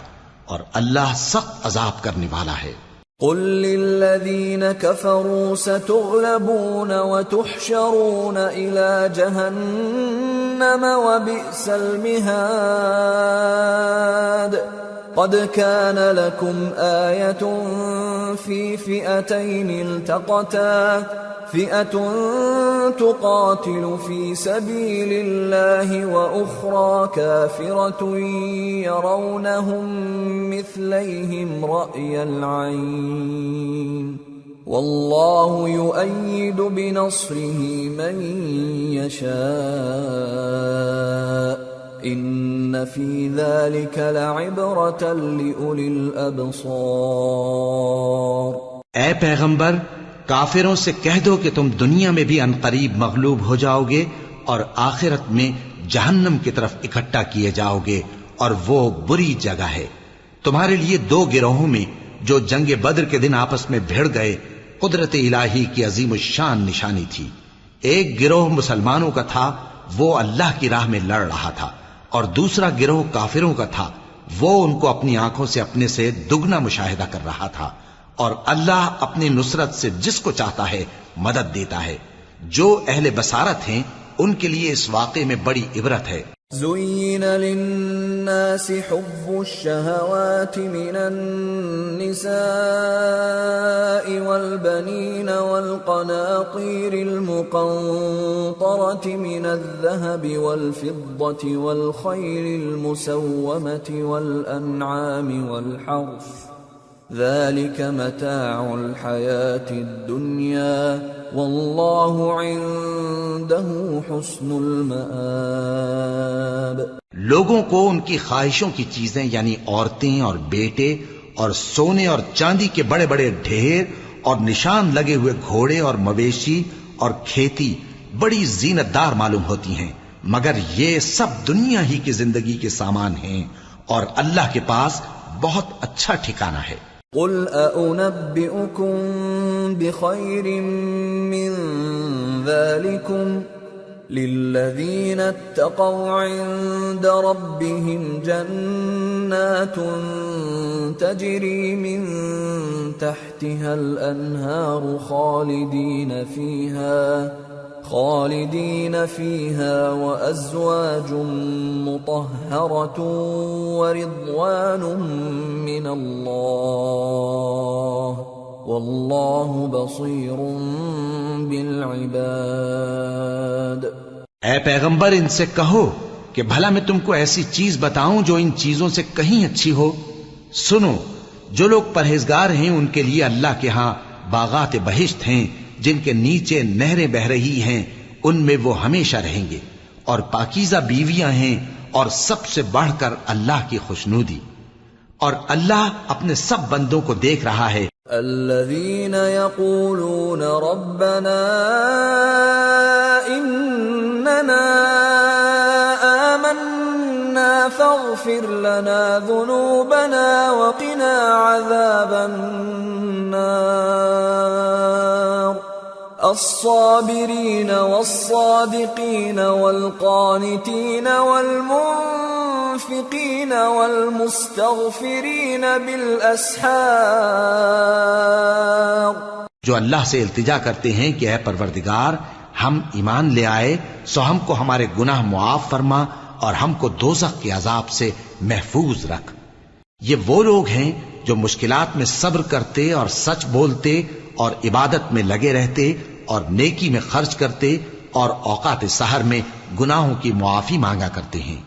اور اللہ سخت عذاب کرنے والا ہے۔ قل للذین کفروا ستغلبون وتحشرون إلى جہنم وبئس المہاد قد كان لكم آية في فئتين التقتا فئة تقاتل في سبيل الله وأخرى كافرة يرونهم مثليهم رأي العين والله يؤيد بنصره من يشاء ان فی ذلک لعبرۃ لأولی الابصار۔ اے پیغمبر، کافروں سے کہہ دو کہ تم دنیا میں بھی عنقریب مغلوب ہو جاؤ گے اور آخرت میں جہنم کی طرف اکٹھا کیے جاؤ گے، اور وہ بری جگہ ہے۔ تمہارے لیے دو گروہوں میں جو جنگ بدر کے دن آپس میں بھیڑ گئے قدرت الہی کی عظیم الشان نشانی تھی۔ ایک گروہ مسلمانوں کا تھا، وہ اللہ کی راہ میں لڑ رہا تھا، اور دوسرا گروہ کافروں کا تھا، وہ ان کو اپنی آنکھوں سے اپنے سے دگنا مشاہدہ کر رہا تھا، اور اللہ اپنی نصرت سے جس کو چاہتا ہے مدد دیتا ہے۔ جو اہل بصارت ہیں ان کے لیے اس واقعے میں بڑی عبرت ہے۔ زين للناس حب الشهوات من النساء والبنين والقناطير المقنطرة من الذهب والفضة والخيل المسومة والأنعام والحرث ذلك متاع الحياة الدنيا والله عنده حسن المآب۔ لوگوں کو ان کی خواہشوں کی چیزیں یعنی عورتیں اور بیٹے اور سونے اور چاندی کے بڑے بڑے ڈھیر اور نشان لگے ہوئے گھوڑے اور مویشی اور کھیتی بڑی زینت دار معلوم ہوتی ہیں، مگر یہ سب دنیا ہی کی زندگی کے سامان ہیں، اور اللہ کے پاس بہت اچھا ٹھکانہ ہے۔ قل أأنبئكم بخير من ذلكم للذين اتقوا عند ربهم جنات تجري من تحتها الأنهار خالدين فيها وأزواج مطهرة ورضوان من الله والله بصير بالعباد۔ اے پیغمبر، ان سے کہو کہ بھلا میں تم کو ایسی چیز بتاؤں جو ان چیزوں سے کہیں اچھی ہو۔ سنو، جو لوگ پرہیزگار ہیں ان کے لیے اللہ کے ہاں باغات بہشت ہیں جن کے نیچے نہریں بہ رہی ہیں، ان میں وہ ہمیشہ رہیں گے، اور پاکیزہ بیویاں ہیں، اور سب سے بڑھ کر اللہ کی خوشنودی، اور اللہ اپنے سب بندوں کو دیکھ رہا ہے۔ الذين يقولون ربنا إننا آمنا فاغفر لنا ذنوبنا وقنا عذاب النار الصابرين والصادقين والقانتين والمنفقين والمستغفرين بالأسحار۔ جو اللہ سے التجا کرتے ہیں کہ اے پروردگار ہم ایمان لے آئے سو ہم کو ہمارے گناہ معاف فرما اور ہم کو دوزخ کے عذاب سے محفوظ رکھ. یہ وہ لوگ ہیں جو مشکلات میں صبر کرتے اور سچ بولتے اور عبادت میں لگے رہتے اور نیکی میں خرچ کرتے اور اوقات سحر میں گناہوں کی معافی مانگا کرتے ہیں.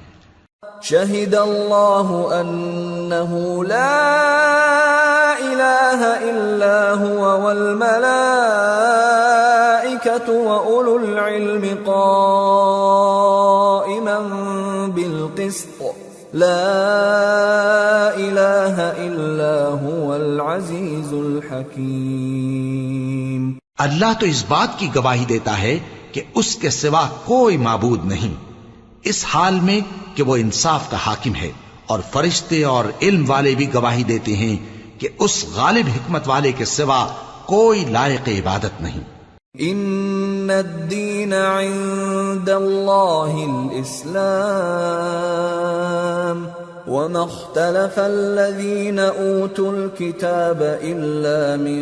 شہد اللہ انہ لا الہ الا هو والملائکۃ وأولو العلم قائما بالقسط لا الہ الا هو العزیز الحکیم. اللہ تو اس بات کی گواہی دیتا ہے کہ اس کے سوا کوئی معبود نہیں، اس حال میں کہ وہ انصاف کا حاکم ہے، اور فرشتے اور علم والے بھی گواہی دیتے ہیں کہ اس غالب حکمت والے کے سوا کوئی لائق عبادت نہیں. ان الدین عند اللہ الاسلام وما اختلف الذين اوتوا الكتاب الا من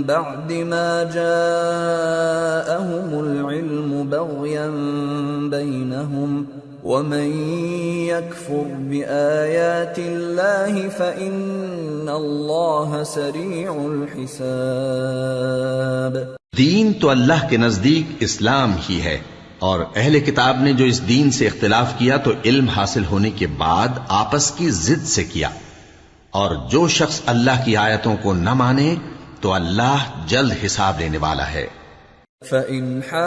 بعد ما جاءهم العلم بغيا بينهم ومن يكفر بآيات الله فإن الله سريع الحساب. دین تو اللہ کے نزدیک اسلام ہی ہے، اور اہل کتاب نے جو اس دین سے اختلاف کیا تو علم حاصل ہونے کے بعد آپس کی ضد سے کیا، اور جو شخص اللہ کی آیتوں کو نہ مانے تو اللہ جلد حساب لینے والا ہے. فَإِنْ حَاجُّوكَ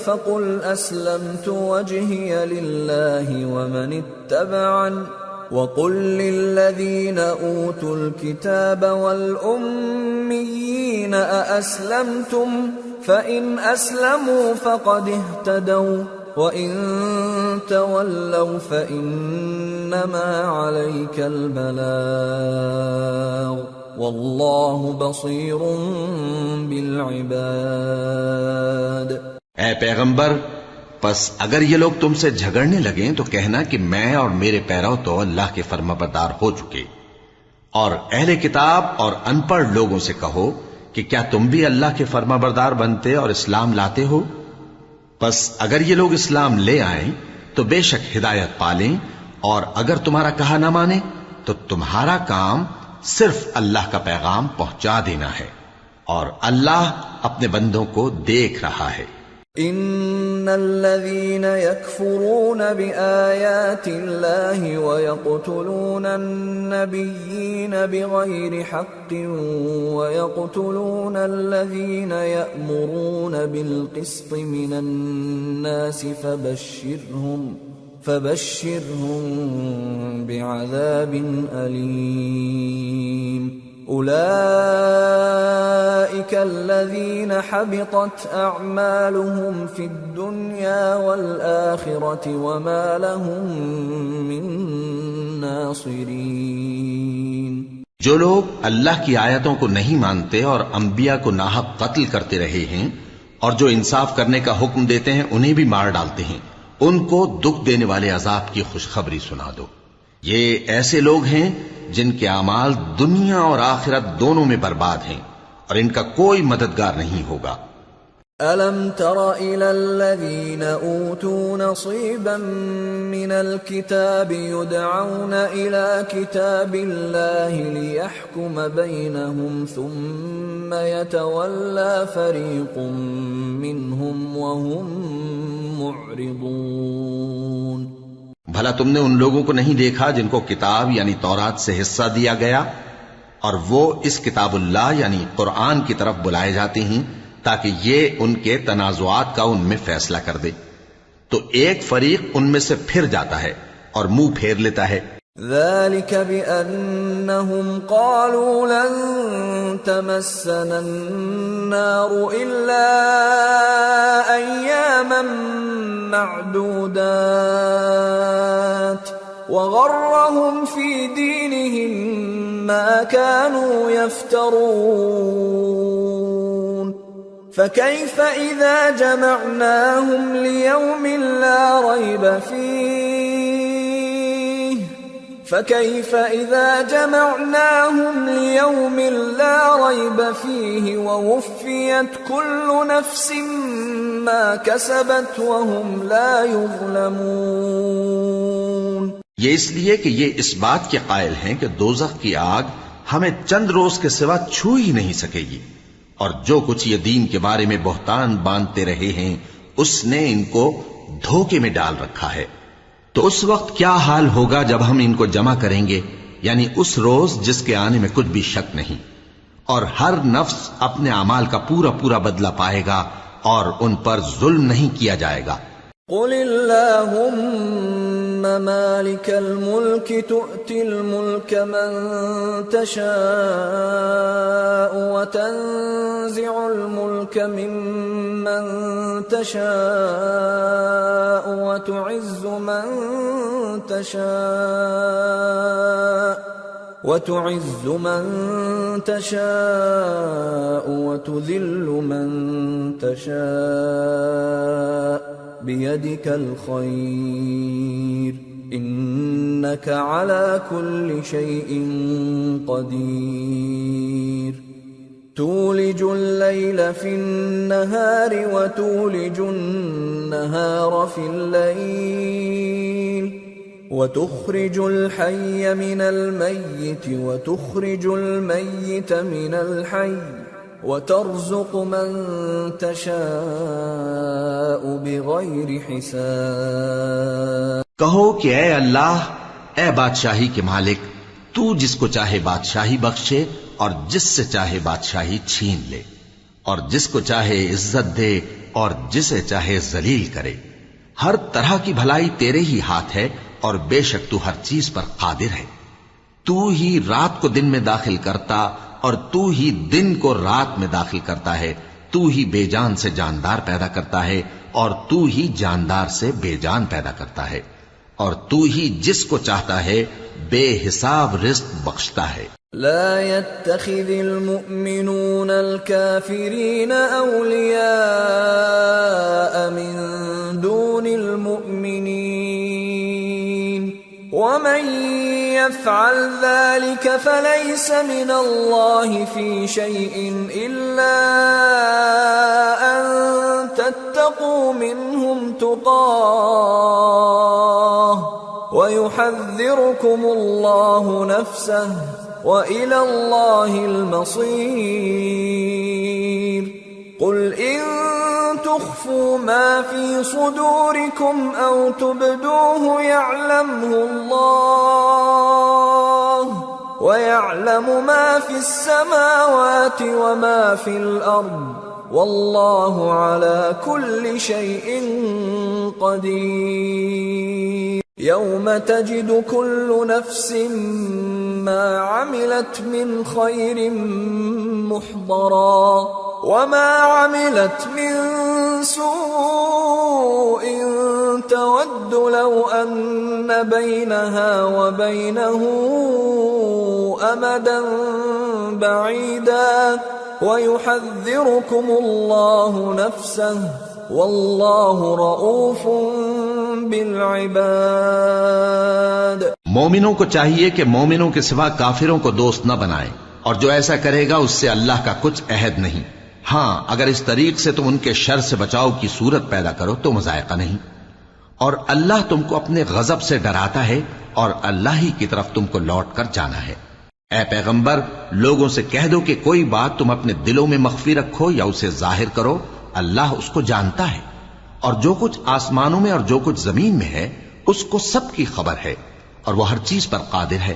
فَقُلْ أَسْلَمْتُ وَجْهِيَ لِلَّهِ وَمَنِ اتَّبَعَنِ وَقُلْ لِلَّذِينَ أُوتُوا الْكِتَابَ وَالْأُمِّيِّينَ أَأَسْلَمْتُمْ فَإِنْ أَسْلَمُوا فَقَدِ اهْتَدَوْا وَإِنْ تَوَلَّوْا فَإِنَّمَا عَلَيْكَ الْبَلَاغُ وَاللَّهُ بَصِيرٌ بِالْعِبَادِ. اے پیغمبر، پس اگر یہ لوگ تم سے جھگڑنے لگیں تو کہنا کہ میں اور میرے پیرو تو اللہ کے فرمانبردار ہو چکے، اور اہل کتاب اور ان پڑھ لوگوں سے کہو کہ کیا تم بھی اللہ کے فرمانبردار بنتے اور اسلام لاتے ہو؟ پس اگر یہ لوگ اسلام لے آئیں تو بے شک ہدایت پالیں، اور اگر تمہارا کہا نہ مانے تو تمہارا کام صرف اللہ کا پیغام پہنچا دینا ہے، اور اللہ اپنے بندوں کو دیکھ رہا ہے. ان الذين يكفرون بآيات الله ويقتلون النبيين بغير حق ويقتلون الذين يأمرون بالقسط من الناس فبشرهم بعذاب أليم. أولئك الذين حبطت أعمالهم في الدنيا والآخرة وما لهم من ناصرين. جو لوگ اللہ کی آیتوں کو نہیں مانتے اور انبیاء کو ناحق قتل کرتے رہے ہیں اور جو انصاف کرنے کا حکم دیتے ہیں انہیں بھی مار ڈالتے ہیں، ان کو دکھ دینے والے عذاب کی خوشخبری سنا دو. یہ ایسے لوگ ہیں جن کے اعمال دنیا اور آخرت دونوں میں برباد ہیں، اور ان کا کوئی مددگار نہیں ہوگا. أَلَمْ تَرَ إِلَى الَّذِينَ أُوتُوا نَصِيبًا مِّنَ الْكِتَابِ يُدْعَوْنَ إِلَى كِتَابِ اللَّهِ لِيَحْكُمَ بَيْنَهُمْ ثُمَّ يَتَوَلَّى فَرِيقٌ مِّنْهُمْ وَهُمْ مُعْرِضُونَ. بھلا تم نے ان لوگوں کو نہیں دیکھا جن کو کتاب یعنی تورات سے حصہ دیا گیا، اور وہ اس کتاب اللہ یعنی قرآن کی طرف بلائے جاتے ہیں تاکہ یہ ان کے تنازعات کا ان میں فیصلہ کر دے، تو ایک فریق ان میں سے پھر جاتا ہے اور منہ پھیر لیتا ہے. ذلك بأنهم قالوا لن تمسنا النار إلا أياما معدودات وغرهم في دينهم ما كانوا يفترون فكيف إذا جمعناهم ليوم لا ريب فيه فكيف إذا جمعناهم ليوم لا ريب فيه ووفيت كل نفس ما كسبت وهم لا يظلمون. یہ اس لیے کہ یہ اس بات کے قائل ہیں کہ دوزخ کی آگ ہمیں چند روز کے سوا چھو ہی نہیں سکے گی، اور جو کچھ یہ دین کے بارے میں بہتان باندھتے رہے ہیں اس نے ان کو دھوکے میں ڈال رکھا ہے. تو اس وقت کیا حال ہوگا جب ہم ان کو جمع کریں گے، یعنی اس روز جس کے آنے میں کچھ بھی شک نہیں، اور ہر نفس اپنے اعمال کا پورا پورا بدلہ پائے گا اور ان پر ظلم نہیں کیا جائے گا. قل اللهم مالك الملك تؤتي الملك من تشاء وتنزع الملك ممن تشاء وتعز من تشاء وتذل من تشاء بيدك الخير إنك على كل شيء قدير. تولج الليل في النهار وتولج النهار في الليل وتخرج الحي من الميت وتخرج الميت من الحي وترزق من تشاء بغیر حساب. کہو کہ اے اللہ، اے بادشاہی کے مالک، تو جس کو چاہے بادشاہی بخشے اور جس سے چاہے بادشاہی چھین لے، اور جس کو چاہے عزت دے اور جسے چاہے ذلیل کرے. ہر طرح کی بھلائی تیرے ہی ہاتھ ہے اور بے شک تو ہر چیز پر قادر ہے. تو ہی رات کو دن میں داخل کرتا اور تو ہی دن کو رات میں داخل کرتا ہے. تو ہی بے جان سے جاندار پیدا کرتا ہے اور تو ہی جاندار سے بے جان پیدا کرتا ہے، اور تو ہی جس کو چاہتا ہے بے حساب رزق بخشتا ہے. لا يتخذ المؤمنون الكافرين أولياء من دون المؤمنين ومن يفعل ذلك فليس من الله في شيء إلا أن تتقوا منهم تقاه ويحذركم الله نفسه وإلى الله المصير. قل إن تخفوا ما في صدوركم أو تبدوه يعلمه الله ويعلم ما في السماوات وما في الأرض والله على كل شيء قدير. يوم تجد كل نفس ما عملت من خير محضرا وما عملت من سوء تود لو أن بينها وبينه أمدا بعيدا ويحذركم الله نفسه والله رؤوف بالعباد. مومنوں کو چاہیے کہ مومنوں کے سوا کافروں کو دوست نہ بنائیں، اور جو ایسا کرے گا اس سے اللہ کا کچھ عہد نہیں. ہاں، اگر اس طریق سے تم ان کے شر سے بچاؤ کی صورت پیدا کرو تو مذائقہ نہیں. اور اللہ تم کو اپنے غضب سے ڈراتا ہے اور اللہ ہی کی طرف تم کو لوٹ کر جانا ہے. اے پیغمبر، لوگوں سے کہہ دو کہ کوئی بات تم اپنے دلوں میں مخفی رکھو یا اسے ظاہر کرو، اللہ اس کو جانتا ہے، اور جو کچھ آسمانوں میں اور جو کچھ زمین میں ہے اس کو سب کی خبر ہے، اور وہ ہر چیز پر قادر ہے.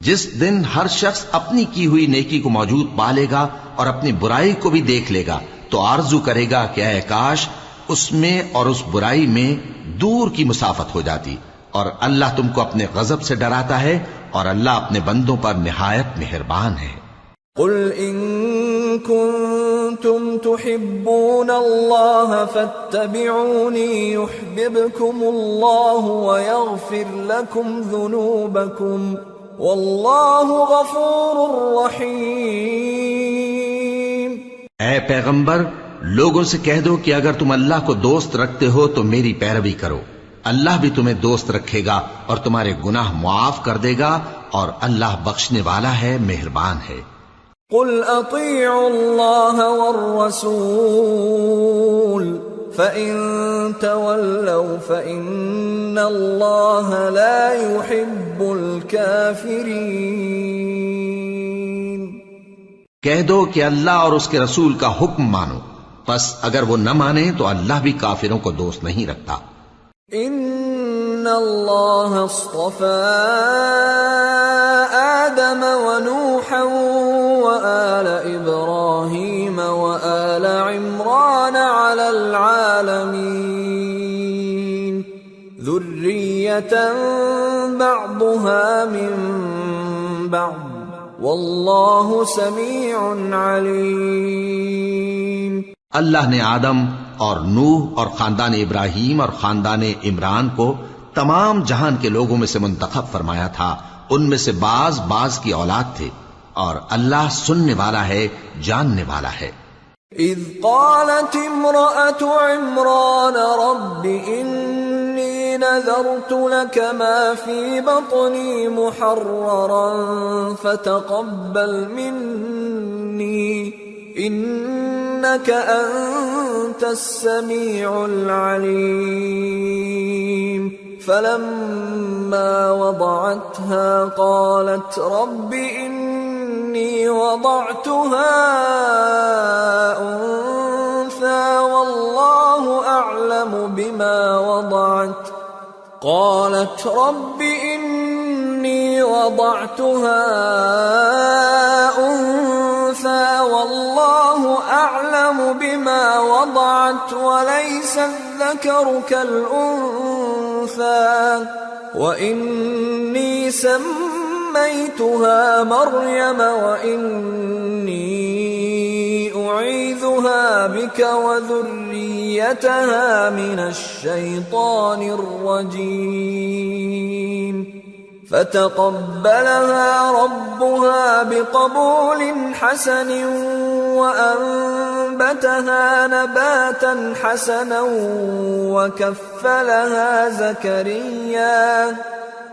جس دن ہر شخص اپنی کی ہوئی نیکی کو موجود پا لے گا اور اپنی برائی کو بھی دیکھ لے گا تو آرزو کرے گا کہ اے کاش اس میں اور اس برائی میں دور کی مسافت ہو جاتی. اور اللہ تم کو اپنے غضب سے ڈراتا ہے اور اللہ اپنے بندوں پر نہایت مہربان ہے. قل ان كنتم تحبون الله فاتبعوني يحببكم الله ويغفر لكم ذنوبكم والله غفور رحيم. اے پیغمبر، لوگوں سے کہہ دو کہ اگر تم اللہ کو دوست رکھتے ہو تو میری پیروی کرو، اللہ بھی تمہیں دوست رکھے گا اور تمہارے گناہ معاف کر دے گا، اور اللہ بخشنے والا ہے، مہربان ہے۔ قل اطیعوا اللہ والرسول فإن تولوا فإن اللہ لا يحب الكافرین۔ کہہ دو کہ اللہ اور اس کے رسول کا حکم مانو، پس اگر وہ نہ مانے تو اللہ بھی کافروں کو دوست نہیں رکھتا۔ ان اللہ اصطفى آدم ونوحا وآل ابراہیم وآل عمران على العالمین ذریة بعضها من بعض واللہ سمیع علیم۔ اللہ نے آدم اور نوح اور خاندان ابراہیم اور خاندان عمران کو تمام جہان کے لوگوں میں سے منتخب فرمایا تھا، ان میں سے بعض کی اولاد تھے، اور اللہ سننے والا ہے، جاننے والا ہے۔ اذ قالت امرأة عمران رب انی نذرت لك ما في بطني محررا فتقبل مني انك انت السميع العليم فلما وضعتها قالت رب اني وضعتها انثى والله اعلم بما وضعت قالت رب اني وضعتها انثى والله اعلم بما وضعت وليس الذكر كالانثى واني سميتها مريم واني اعيذها بك وذريتها من الشيطان الرجيم فتقبلها ربها بقبول حسن وأنبتها نباتا حسنا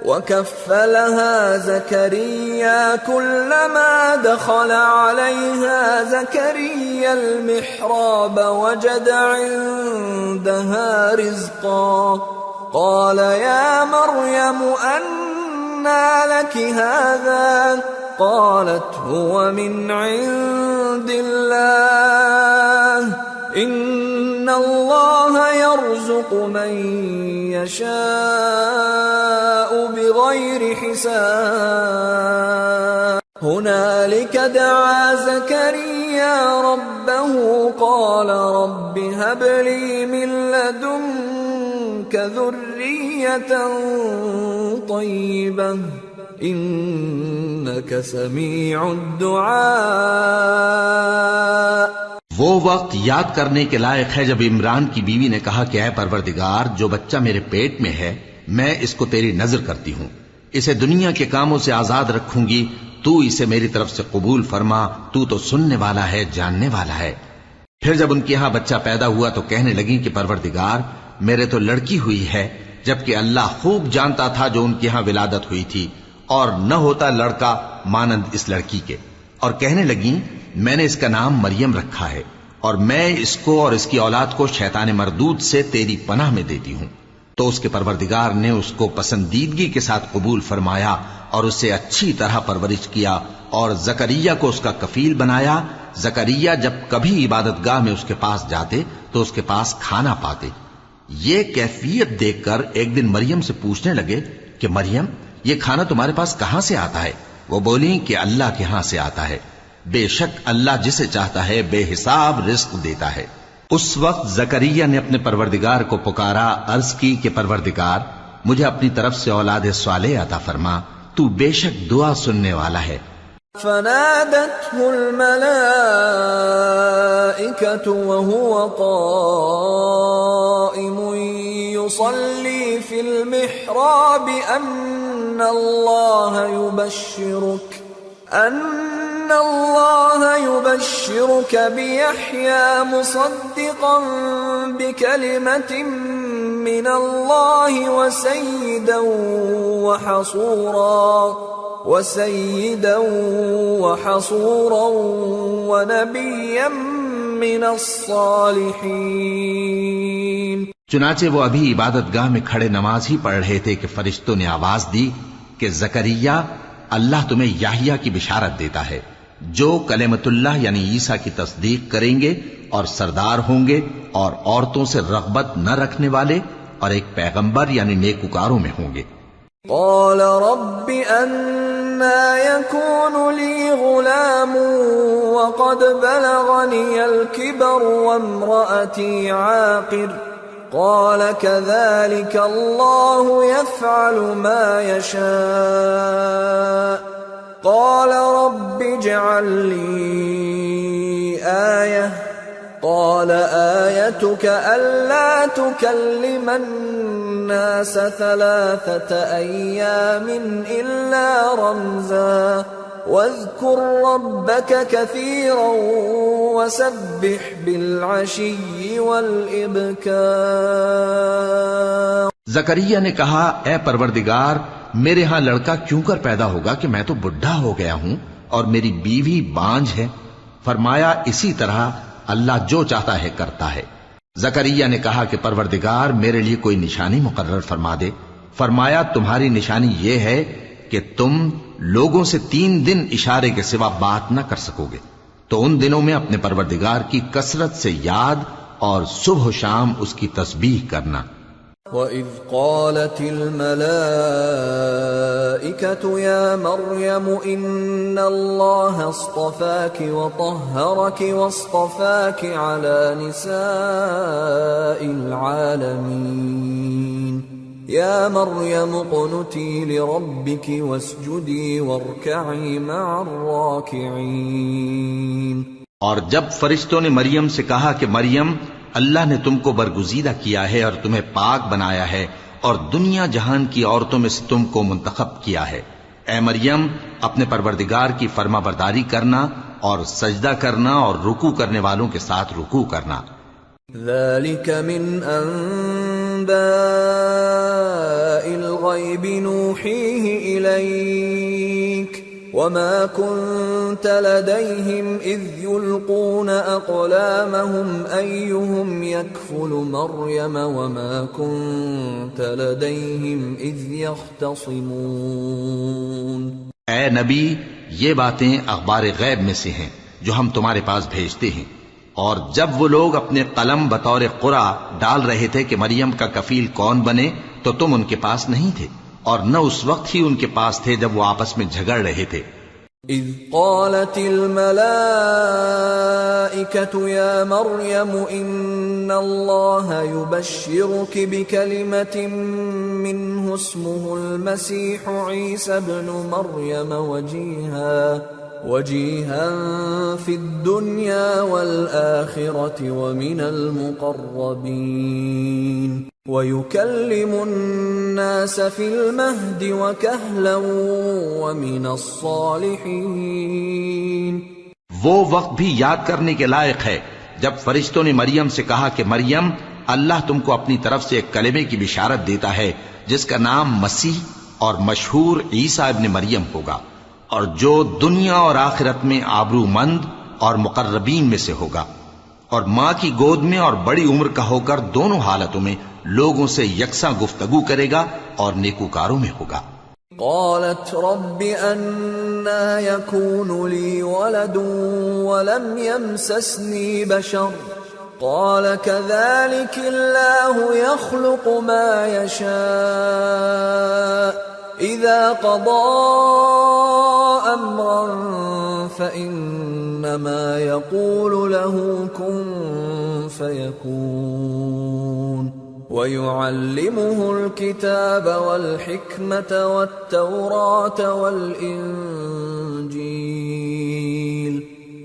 وكفلها زكريا كلما دخل عليها زكريا المحراب وجد عندها رزقا قال يا مريم أنى لك هذا قالت هو من عند الله إن الله يرزق من يشاء بغير حساب هنالك دعا زكريا ربه قال رب هب لي من لدنك ذرية طيبة إنك سميع الدعاء۔ وہ وقت یاد کرنے کے لائق ہے جب عمران کی بیوی نے کہا کہ اے پروردگار، جو بچہ میرے پیٹ میں ہے میں اس کو تیری نذر کرتی ہوں، اسے دنیا کے کاموں سے آزاد رکھوں گی، تو اسے میری طرف سے قبول فرما، تو سننے والا ہے، جاننے والا ہے۔ پھر جب ان کے ہاں بچہ پیدا ہوا تو کہنے لگی کہ پروردگار میرے تو لڑکی ہوئی ہے، جبکہ اللہ خوب جانتا تھا جو ان کے ہاں ولادت ہوئی تھی، اور نہ ہوتا لڑکا مانند اس لڑکی کے، اور کہنے لگیں میں نے اس کا نام مریم رکھا ہے، اور میں اس کو اور اس کی اولاد کو شیطان مردود سے تیری پناہ میں دیتی ہوں۔ تو اس کے پروردگار نے اس کو پسندیدگی کے ساتھ قبول فرمایا اور اسے اچھی طرح پرورش کیا، اور زکریا کو اس کا کفیل بنایا۔ زکریا جب کبھی عبادت گاہ میں اس کے پاس جاتے تو اس کے پاس کھانا پاتے۔ یہ کیفیت دیکھ کر ایک دن مریم سے پوچھنے لگے کہ مریم یہ کھانا تمہارے پاس کہاں سے آتا ہے؟ وہ بولی کہ اللہ کے ہاں سے آتا ہے، بے شک اللہ جسے چاہتا ہے بے حساب رزق دیتا ہے۔ اس وقت زکریا نے اپنے پروردگار کو پکارا، عرض کی کہ پروردگار مجھے اپنی طرف سے اولاد صالح عطا فرما، تو بے شک دعا سننے والا ہے۔ فنادته الملائكة وهو قائم يصلي في المحراب أن الله يبشرك بيحيى مصدقا بكلمة من الله وسيدا وحصورا ونبيا من الصالحين. چنانچہ وہ ابھی عبادت گاہ میں کھڑے نماز ہی پڑھ رہے تھے کہ فرشتوں نے آواز دی کہ زکریا، اللہ تمہیں یحییٰ کی بشارت دیتا ہے جو کلمۃ اللہ یعنی عیسیٰ کی تصدیق کریں گے اور سردار ہوں گے اور عورتوں سے رغبت نہ رکھنے والے اور ایک پیغمبر یعنی نیکوکاروں میں ہوں گے. قال رب أنى يكون لي غلام وقد بلغني الكبر وامرأتي عاقر قال كذلك الله يفعل ما يشاء قال رب اجعل لي آية قال آيتك ألا تكلم الناس 3 أيام إلا رمزا واذكر ربك كثيرا وسبح بالعشي والإبكار. زکریا نے کہا، اے پروردگار، میرے ہاں لڑکا کیوں کر پیدا ہوگا کہ میں تو بڈھا ہو گیا ہوں اور میری بیوی بانجھ ہے. فرمایا اسی طرح اللہ جو چاہتا ہے کرتا ہے. زکریا نے کہا کہ پروردگار میرے لیے کوئی نشانی مقرر فرما دے. فرمایا تمہاری نشانی یہ ہے کہ تم لوگوں سے 3 دن اشارے کے سوا بات نہ کر سکو گے، تو ان دنوں میں اپنے پروردگار کی کثرت سے یاد اور صبح و شام اس کی تسبیح کرنا. وَإِذْ قَالَتِ الْمَلَائِكَةُ يَا مَرْيَمُ إِنَّ اللَّهَ اصْطَفَاكِ وَطَهَّرَكِ وَاصْطَفَاكِ عَلَى نِسَاءِ الْعَالَمِينَ يَا مَرْيَمُ اقْنُتِي لِرَبِّكِ وَاسْجُدِي وَارْكَعِي مَعَ الرَّاكِعِينَ. اور جب فرشتوں نے مریم سے کہا کہ مریم، اللہ نے تم کو برگزیدہ کیا ہے اور تمہیں پاک بنایا ہے اور دنیا جہان کی عورتوں میں سے تم کو منتخب کیا ہے، اے مریم اپنے پروردگار کی فرما برداری کرنا اور سجدہ کرنا اور رکوع کرنے والوں کے ساتھ رکوع کرنا. ذَلِكَ مِنْ أَنْبَاءِ الْغَيْبِ نُوحِيهِ إِلَيْكَ وَمَا كُنْتَ لَدَيْهِمْ إِذْ يُلْقُونَ أَقْلَامَهُمْ أَيُّهُمْ يَكْفُلُ مَرْيَمَ وَمَا كُنْتَ لَدَيْهِمْ إِذْ يَخْتَصِمُونَ. اے نبی، یہ باتیں اخبار غیب میں سے ہیں جو ہم تمہارے پاس بھیجتے ہیں. اور جب وہ لوگ اپنے قلم بطور قرعہ ڈال رہے تھے کہ مریم کا کفیل کون بنے تو تم ان کے پاس نہیں تھے اور نہ اس وقت ہی ان کے پاس تھے جب وہ آپس میں جھگڑ رہے تھے. اذ قالت الملائكة يا مريم ان الله يبشرك بكلمة منه اسمه المسيح عيسى ابن مريم وجيها في الدنيا والآخرة ومن المقربين وَيُكَلِّمُ النَّاسَ فِي الْمَهْدِ وَكَهْلًا وَمِنَ الصَّالِحِينَ. وہ وقت بھی یاد کرنے کے لائق ہے جب فرشتوں نے مریم سے کہا کہ مریم، اللہ تم کو اپنی طرف سے ایک کلمے کی بشارت دیتا ہے جس کا نام مسیح اور مشہور عیسیٰ ابن مریم ہوگا، اور جو دنیا اور آخرت میں آبرو مند اور مقربین میں سے ہوگا، اور ماں کی گود میں اور بڑی عمر کا ہو کر دونوں حالتوں میں لوگوں سے یکساں گفتگو کرے گا اور نیکوکاروں میں ہوگا. قالت رب أنا يكون لي ولد ولم يمسسني بشر قال كذلك الله يخلق ما يشاء إذا قضى أمرا فإنما يقول له كن فيكون. ويعلمه الكتاب والحكمة والتوراة والإنجيل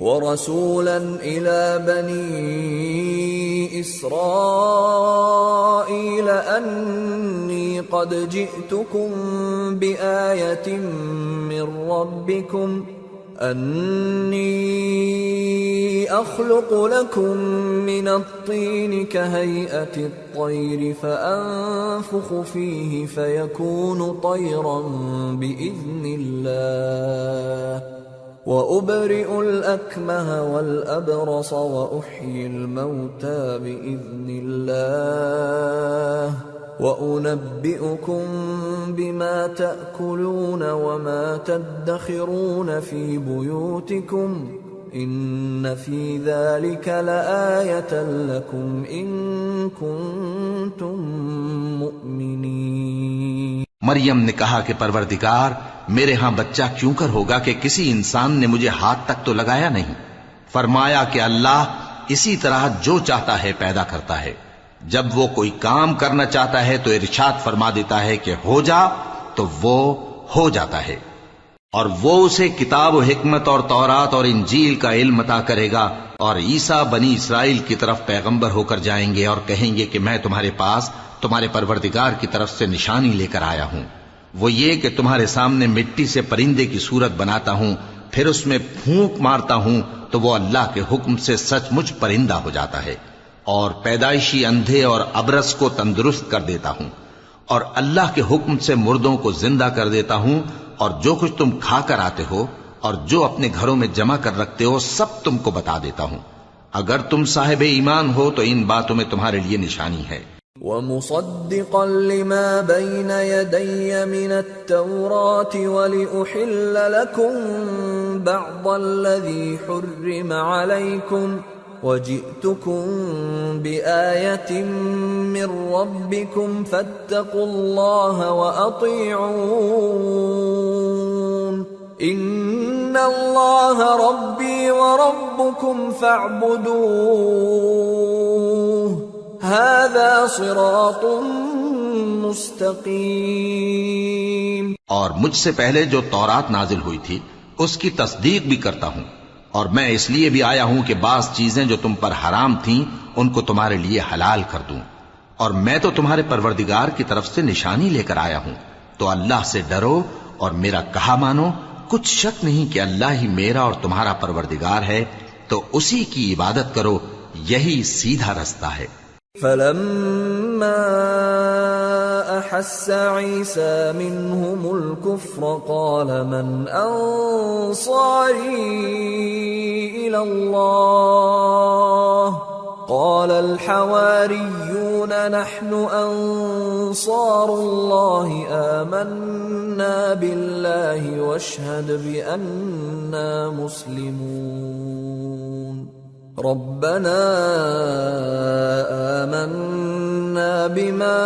ورسولا إلى بني إسرائيل أني قد جئتكم بآية من ربكم أني أخلق لكم من الطين كهيئة الطير فأنفخ فيه فيكون طيرا بإذن الله وأبرئ الأكمه والأبرص وأحيي الموتى بإذن الله وأنبئكم بما تأكلون وما تدخرون في بيوتكم إن في ذلك لآية لكم إن كنتم مؤمنين۔ مریم نے کہا کہ پروردگار میرے ہاں بچہ کیوں کر ہوگا کہ کسی انسان نے مجھے ہاتھ تک تو لگایا نہیں۔ فرمایا کہ اللہ اسی طرح جو چاہتا ہے پیدا کرتا ہے، جب وہ کوئی کام کرنا چاہتا ہے تو ارشاد فرما دیتا ہے کہ ہو جا تو وہ ہو جاتا ہے، اور وہ اسے کتاب و حکمت اور تورات اور انجیل کا علم عطا کرے گا، اور عیسیٰ بنی اسرائیل کی طرف پیغمبر ہو کر جائیں گے اور کہیں گے کہ میں تمہارے پاس تمہارے پروردگار کی طرف سے نشانی لے کر آیا ہوں، وہ یہ کہ تمہارے سامنے مٹی سے پرندے کی صورت بناتا ہوں، پھر اس میں پھونک مارتا ہوں تو وہ اللہ کے حکم سے سچ مچ پرندہ ہو جاتا ہے، اور پیدائشی اندھے اور ابرص کو تندرست کر دیتا ہوں، اور اللہ کے حکم سے مردوں کو زندہ کر دیتا ہوں، اور جو کچھ تم کھا کر آتے ہو اور جو اپنے گھروں میں جمع کر رکھتے ہو سب تم کو بتا دیتا ہوں۔ اگر تم صاحب ایمان ہو تو ان باتوں میں تمہارے لیے نشانی ہے۔ وَمُصَدِّقًا لِمَا بَيْنَ يَدَيَّ مِنَ التَّوْرَاةِ وَلِأُحِلَّ لَكُمْ بَعْضَ الَّذِي حُرِّمَ عَلَيْكُمْ وَجِئْتُكُمْ بِآيَةٍ مِّن رَّبِّكُمْ فَاتَّقُوا اللَّهَ وَأَطِيعُونِ إِنَّ اللَّهَ رَبِّي وَرَبُّكُمْ فَاعْبُدُوهُ هَذَا صِرَاطٌ مُسْتَقِيمٌ۔ اور مجھ سے پہلے جو تورات نازل ہوئی تھی اس کی تصدیق بھی کرتا ہوں، اور میں اس لیے بھی آیا ہوں کہ بعض چیزیں جو تم پر حرام تھیں ان کو تمہارے لیے حلال کر دوں، اور میں تو تمہارے پروردگار کی طرف سے نشانی لے کر آیا ہوں، تو اللہ سے ڈرو اور میرا کہا مانو۔ کچھ شک نہیں کہ اللہ ہی میرا اور تمہارا پروردگار ہے، تو اسی کی عبادت کرو، یہی سیدھا رستہ ہے۔ فَلَمَّا أَحَسَّ عِيسَى مِنْهُمُ الْكُفْرَ قَالَ مَنْ أَنصَارِي إِلَى اللَّهِ قَالَ الْحَوَارِيُّونَ نَحْنُ أَنصَارُ اللَّهِ آمَنَّا بِاللَّهِ وَاشْهَدْ بِأَنَّا مُسْلِمُونَ رَبَّنَا آمَنَّا بِمَا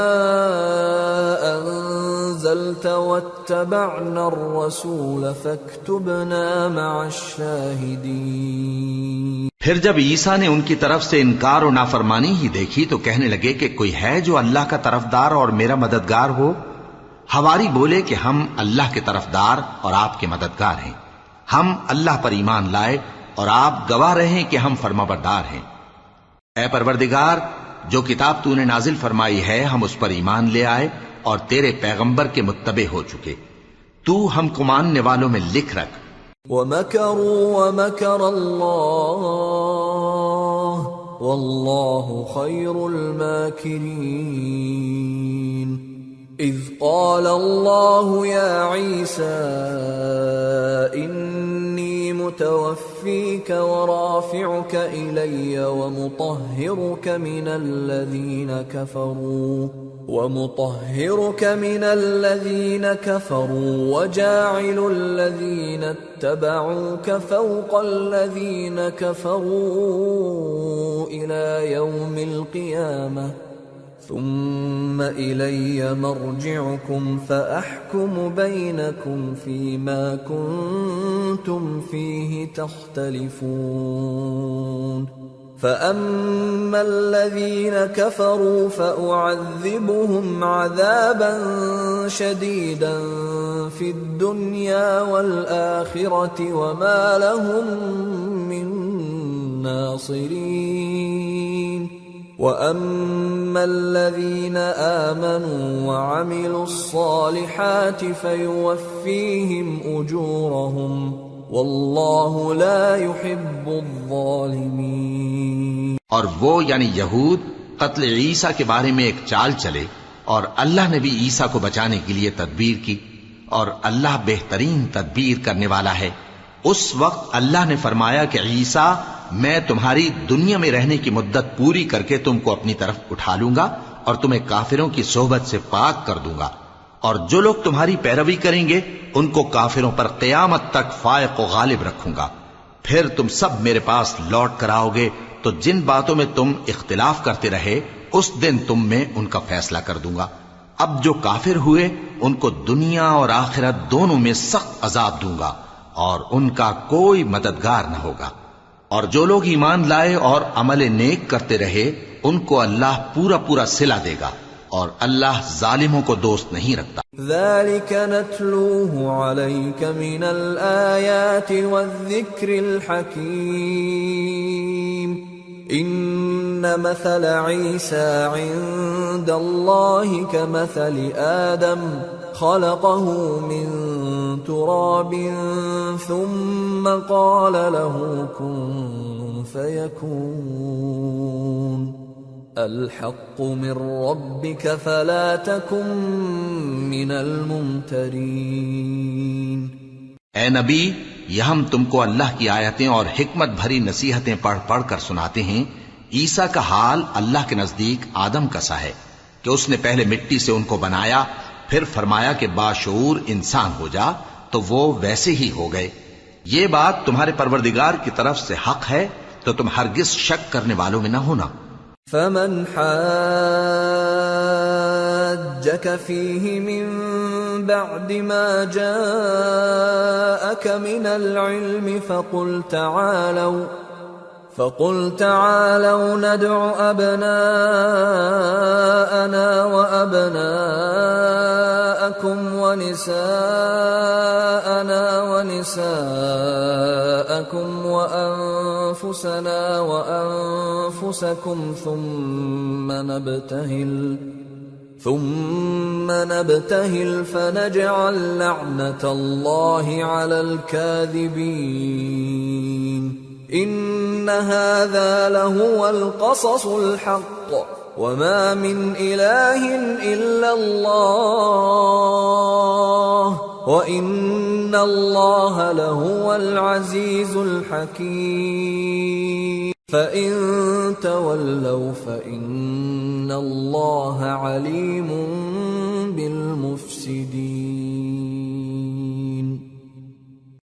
أَنزَلْتَ وَاتَّبَعْنَا الرَّسُولَ فَاكْتُبْنَا مَعَ الشَّاهِدِينَ۔ پھر جب عیسیٰ نے ان کی طرف سے انکار و نافرمانی ہی دیکھی تو کہنے لگے کہ کوئی ہے جو اللہ کا طرفدار اور میرا مددگار ہو؟ حواری بولے کہ ہم اللہ کے طرفدار اور آپ کے مددگار ہیں، ہم اللہ پر ایمان لائے اور آپ گواہ رہیں کہ ہم فرمانبردار ہیں۔ اے پروردگار، جو کتاب تو نے نازل فرمائی ہے ہم اس پر ایمان لے آئے اور تیرے پیغمبر کے متبع ہو چکے، تو ہم کو ماننے والوں میں لکھ رکھ۔ وَمَكَرُوا وَمَكَرَ اللَّهُ وَاللَّهُ خَيْرُ الْمَاكِرِينَ۔ إِذْ قَالَ اللَّهُ يَا عِيسَى إِنِّي مُتَوَفِّيكَ وَرَافِعُكَ إِلَيَّ وَمُطَهِّرُكَ مِنَ الَّذِينَ كَفَرُوا وَجَاعِلُ الَّذِينَ اتَّبَعُوكَ فَوْقَ الَّذِينَ كَفَرُوا إِلَى يَوْمِ الْقِيَامَةِ ثُمَّ إِلَيَّ مَرْجِعُكُمْ فَأَحْكُمُ بَيْنَكُمْ فِيمَا كُنتُمْ فِيهِ تَخْتَلِفُونَ فَأَمَّا الَّذِينَ كَفَرُوا فَأُعَذِّبُهُمْ عَذَابًا شَدِيدًا فِي الدُّنْيَا وَالْآخِرَةِ وَمَا لَهُم مِّن نَّاصِرِينَ وَأَمَّا الَّذِينَ آمَنُوا وَعَمِلُوا الصَّالِحَاتِ فَيُوَفِّيهِمْ أُجُورَهُمْ واللہ لا يحب الظالمین۔ اور وہ یعنی یہود قتل عیسیٰ کے بارے میں ایک چال چلے، اور اللہ نے بھی عیسیٰ کو بچانے کے لیے تدبیر کی، اور اللہ بہترین تدبیر کرنے والا ہے۔ اس وقت اللہ نے فرمایا کہ عیسیٰ، میں تمہاری دنیا میں رہنے کی مدت پوری کر کے تم کو اپنی طرف اٹھا لوں گا اور تمہیں کافروں کی صحبت سے پاک کر دوں گا، اور جو لوگ تمہاری پیروی کریں گے ان کو کافروں پر قیامت تک فائق و غالب رکھوں گا۔ پھر تم سب میرے پاس لوٹ کر آؤ گے، تو جن باتوں میں تم اختلاف کرتے رہے اس دن تم میں ان کا فیصلہ کر دوں گا۔ اب جو کافر ہوئے ان کو دنیا اور آخرت دونوں میں سخت عذاب دوں گا، اور ان کا کوئی مددگار نہ ہوگا۔ اور جو لوگ ایمان لائے اور عمل نیک کرتے رہے ان کو اللہ پورا پورا صلہ دے گا، اور اللہ ظالموں کو دوست نہیں رکھتا۔ ذلك نتلوه عليك من الآيات والذكر الحكيم إن مثل عيسى عند الله كمثل آدم خلقه من تراب ثم قال له كن فيكون الحق من ربك فلا تكن من الممترين۔ اے نبی، یہ ہم تم کو اللہ کی آیتیں اور حکمت بھری نصیحتیں پڑھ پڑھ کر سناتے ہیں۔ عیسیٰ کا حال اللہ کے نزدیک آدم کا سا ہے کہ اس نے پہلے مٹی سے ان کو بنایا، پھر فرمایا کہ باشعور انسان ہو جا، تو وہ ویسے ہی ہو گئے۔ یہ بات تمہارے پروردگار کی طرف سے حق ہے، تو تم ہرگز شک کرنے والوں میں نہ ہونا۔ فمن حاجك فيه من بعد ما جاءك من العلم فقل تعالوا ندع أبناءنا وأبناءكم ونساءنا ونساءكم وأنفسنا وأنفسكم ثم نبتهل فنجعل لعنة الله على الكاذبين إن هذا لهو القصص الحق وما من إله إلا الله وإن الله لهو العزيز الحكيم فإن تولوا فإن الله عليم بالمفسدين۔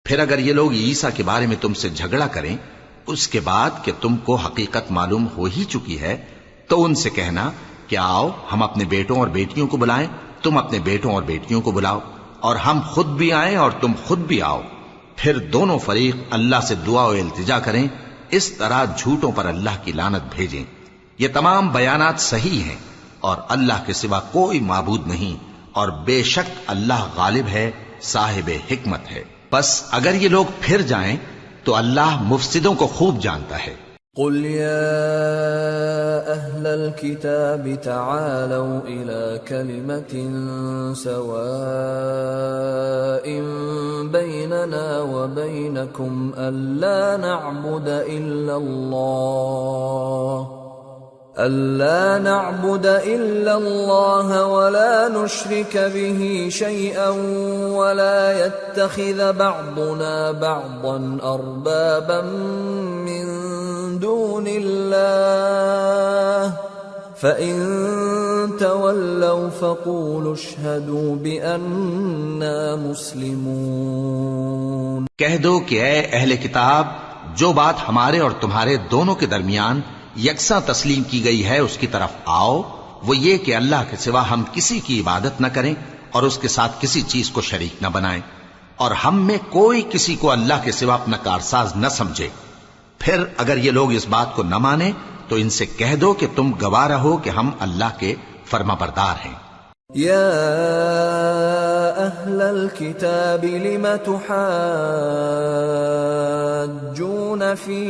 پھر اگر یہ لوگ عیسیٰ کے بارے میں تم سے جھگڑا کریں اس کے بعد کہ تم کو حقیقت معلوم ہو ہی چکی ہے، تو ان سے کہنا کہ آؤ ہم اپنے بیٹوں اور بیٹیوں کو بلائیں، تم اپنے بیٹوں اور بیٹیوں کو بلاؤ، اور ہم خود بھی آئیں اور تم خود بھی آؤ، پھر دونوں فریق اللہ سے دعا و التجا کریں، اس طرح جھوٹوں پر اللہ کی لعنت بھیجیں۔ یہ تمام بیانات صحیح ہیں، اور اللہ کے سوا کوئی معبود نہیں، اور بے شک اللہ غالب ہے، صاحب حکمت ہے۔ بس اگر یہ لوگ پھر جائیں تو اللہ مفسدوں کو خوب جانتا ہے۔ قل يا أهل الكتاب تعالوا إلى كلمة سواء بيننا وبينكم ألا نعبد إلا الله ولا نشرك به شيئا ولا يتخذ بعضنا بعضا أربابا من دون الله فإن تولوا فقولوا اشهدوا بأننا مسلمون۔ کہہ دو کہ اے اہل کتاب، جو بات ہمارے اور تمہارے دونوں کے درمیان یکساں تسلیم کی گئی ہے اس کی طرف آؤ، وہ یہ کہ اللہ کے سوا ہم کسی کی عبادت نہ کریں اور اس کے ساتھ کسی چیز کو شریک نہ بنائیں، اور ہم میں کوئی کسی کو اللہ کے سوا اپنا کارساز نہ سمجھے۔ پھر اگر یہ لوگ اس بات کو نہ مانیں تو ان سے کہہ دو کہ تم گواہ رہو کہ ہم اللہ کے فرما بردار ہیں۔ یا اہل الکتاب لم تحاجون فی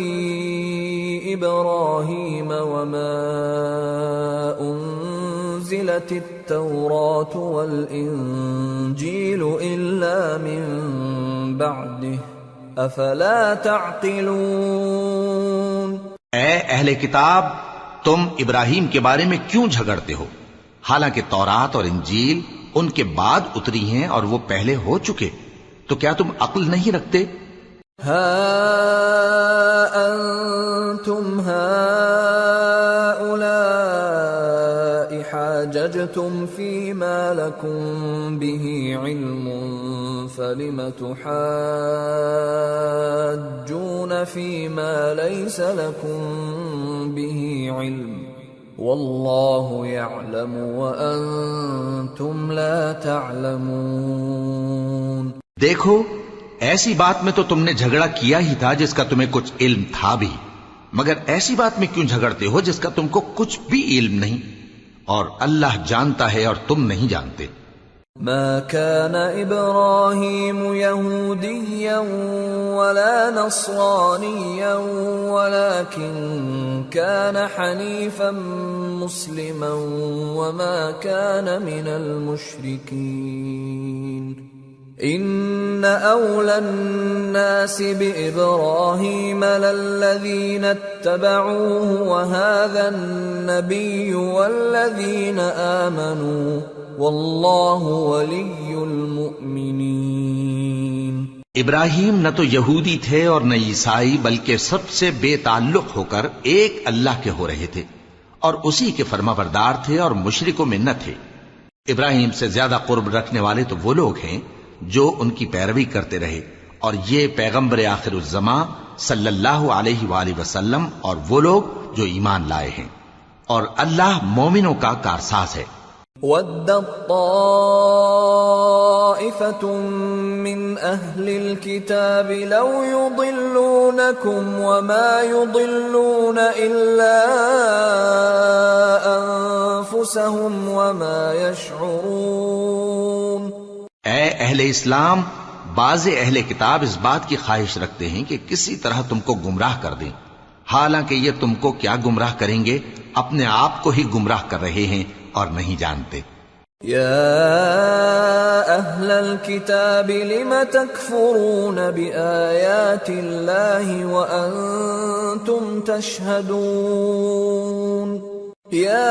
ابراہیم وما انزلت التوراة والانجیل الا من بعده افلا تعقلون. اے اہل کتاب، تم ابراہیم کے بارے میں کیوں جھگڑتے ہو، حالانکہ تورات اور انجیل ان کے بعد اتری ہیں اور وہ پہلے ہو چکے، تو کیا تم عقل نہیں رکھتے؟ ہا انتم هؤلاء حاججتم فيما لكم به علم فلم تحاجون فيما ليس لكم به علم والله يعلم وأنتم لا تعلمون. دیکھو، ایسی بات میں تو تم نے جھگڑا کیا ہی تھا جس کا تمہیں کچھ علم تھا بھی، مگر ایسی بات میں کیوں جھگڑتے ہو جس کا تم کو کچھ بھی علم نہیں، اور اللہ جانتا ہے اور تم نہیں جانتے. ما كان إبراهيم يهوديا ولا نصرانيا ولكن كان حنيفا مسلما وما كان من المشركين. إن أولى الناس بإبراهيم للذين اتبعوه وهذا النبي والذين آمنوا واللہ ولی المؤمنین. ابراہیم نہ تو یہودی تھے اور نہ عیسائی، بلکہ سب سے بے تعلق ہو کر ایک اللہ کے ہو رہے تھے اور اسی کے فرما بردار تھے اور مشرکوں میں نہ تھے. ابراہیم سے زیادہ قرب رکھنے والے تو وہ لوگ ہیں جو ان کی پیروی کرتے رہے، اور یہ پیغمبر آخر الزماں صلی اللہ علیہ وآلہ وسلم اور وہ لوگ جو ایمان لائے ہیں، اور اللہ مومنوں کا کارساز ہے. وَدَّت طَّائِفَةٌ مِّنْ أَهْلِ الْكِتَابِ لَوْ يُضِلُّونَكُمْ وَمَا يُضِلُّونَ إِلَّا أَنفُسَهُمْ وَمَا يَشْعُرُونَ. اے اہل اسلام، بعض اہل کتاب اس بات کی خواہش رکھتے ہیں کہ کسی طرح تم کو گمراہ کر دیں، حالانکہ یہ تم کو کیا گمراہ کریں گے، اپنے آپ کو ہی گمراہ کر رہے ہیں اور نہیں جانتے. یا اہل الکتاب لم تکفرون بآیات اللہ وانتم تشہدون. یا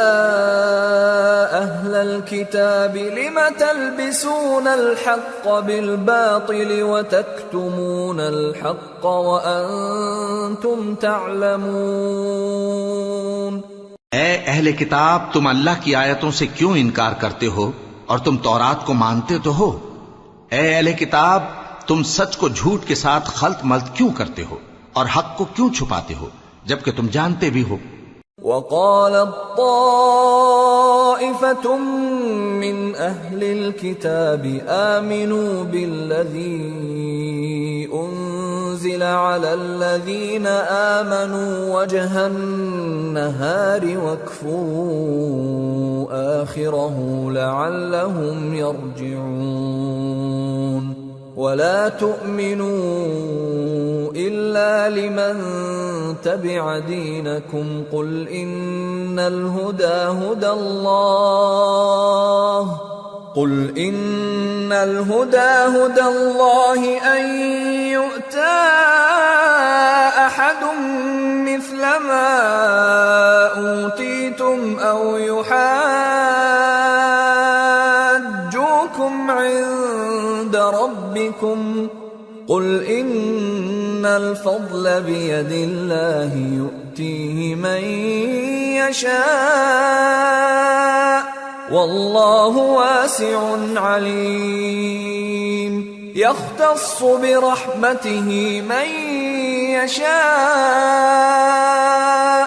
اہل الکتاب لم تلبسون الحق بالباطل وتکتمون الحق وانتم تعلمون. اے اہل کتاب، تم اللہ کی آیتوں سے کیوں انکار کرتے ہو اور تم تورات کو مانتے تو ہو؟ اے اہل کتاب، تم سچ کو جھوٹ کے ساتھ خلط ملط کیوں کرتے ہو اور حق کو کیوں چھپاتے ہو جبکہ تم جانتے بھی ہو؟ وَقَالَتْ طَائِفَةٌ مِّنْ أَهْلِ الْكِتَابِ آمِنُوا بِالَّذِي أُنزِلَ عَلَى الَّذِينَ آمَنُوا وَجْهَ النَّهَارِ وَاكْفُرُوا آخِرَهُ لَعَلَّهُمْ يَرْجِعُونَ. وَلَا تُؤْمِنُوا إِلَّا لِمَن تَبِعَ دِينَكُمْ قُلْ إِنَّ الْهُدَى هُدَى اللَّهِ أَن يُؤْتَى أَحَدٌ مِّثْلَ مَا أُوتِيتُمْ أَوْ يُحَاجُّوكُمْ عِندَ رَبِّكُمْ قُلْ إِنَّ الْفَضْلَ بِيَدِ اللَّهِ يُؤْتِيهِ مَن يَشَاءُ وَاللَّهُ وَاسِعٌ عَلِيمٌ. يَخْتَصُّ بِرَحْمَتِهِ مَن يَشَاءُ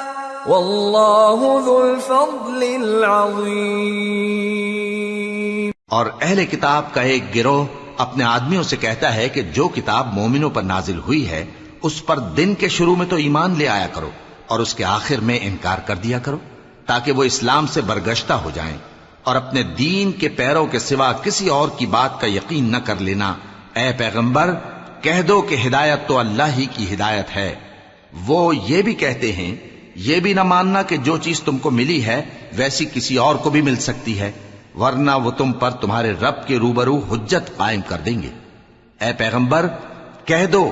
وَاللَّهُ ذُو الْفَضْلِ الْعَظِيمِ. اور اہل کتاب کا ایک گروہ اپنے آدمیوں سے کہتا ہے کہ جو کتاب مومنوں پر نازل ہوئی ہے اس پر دن کے شروع میں تو ایمان لے آیا کرو اور اس کے آخر میں انکار کر دیا کرو، تاکہ وہ اسلام سے برگشتہ ہو جائیں، اور اپنے دین کے پیروں کے سوا کسی اور کی بات کا یقین نہ کر لینا. اے پیغمبر، کہہ دو کہ ہدایت تو اللہ ہی کی ہدایت ہے. وہ یہ بھی کہتے ہیں، یہ بھی نہ ماننا کہ جو چیز تم کو ملی ہے ویسی کسی اور کو بھی مل سکتی ہے، ورنہ وہ تم پر تمہارے رب کے روبرو حجت قائم کر دیں گے. اے پیغمبر، کہہ دو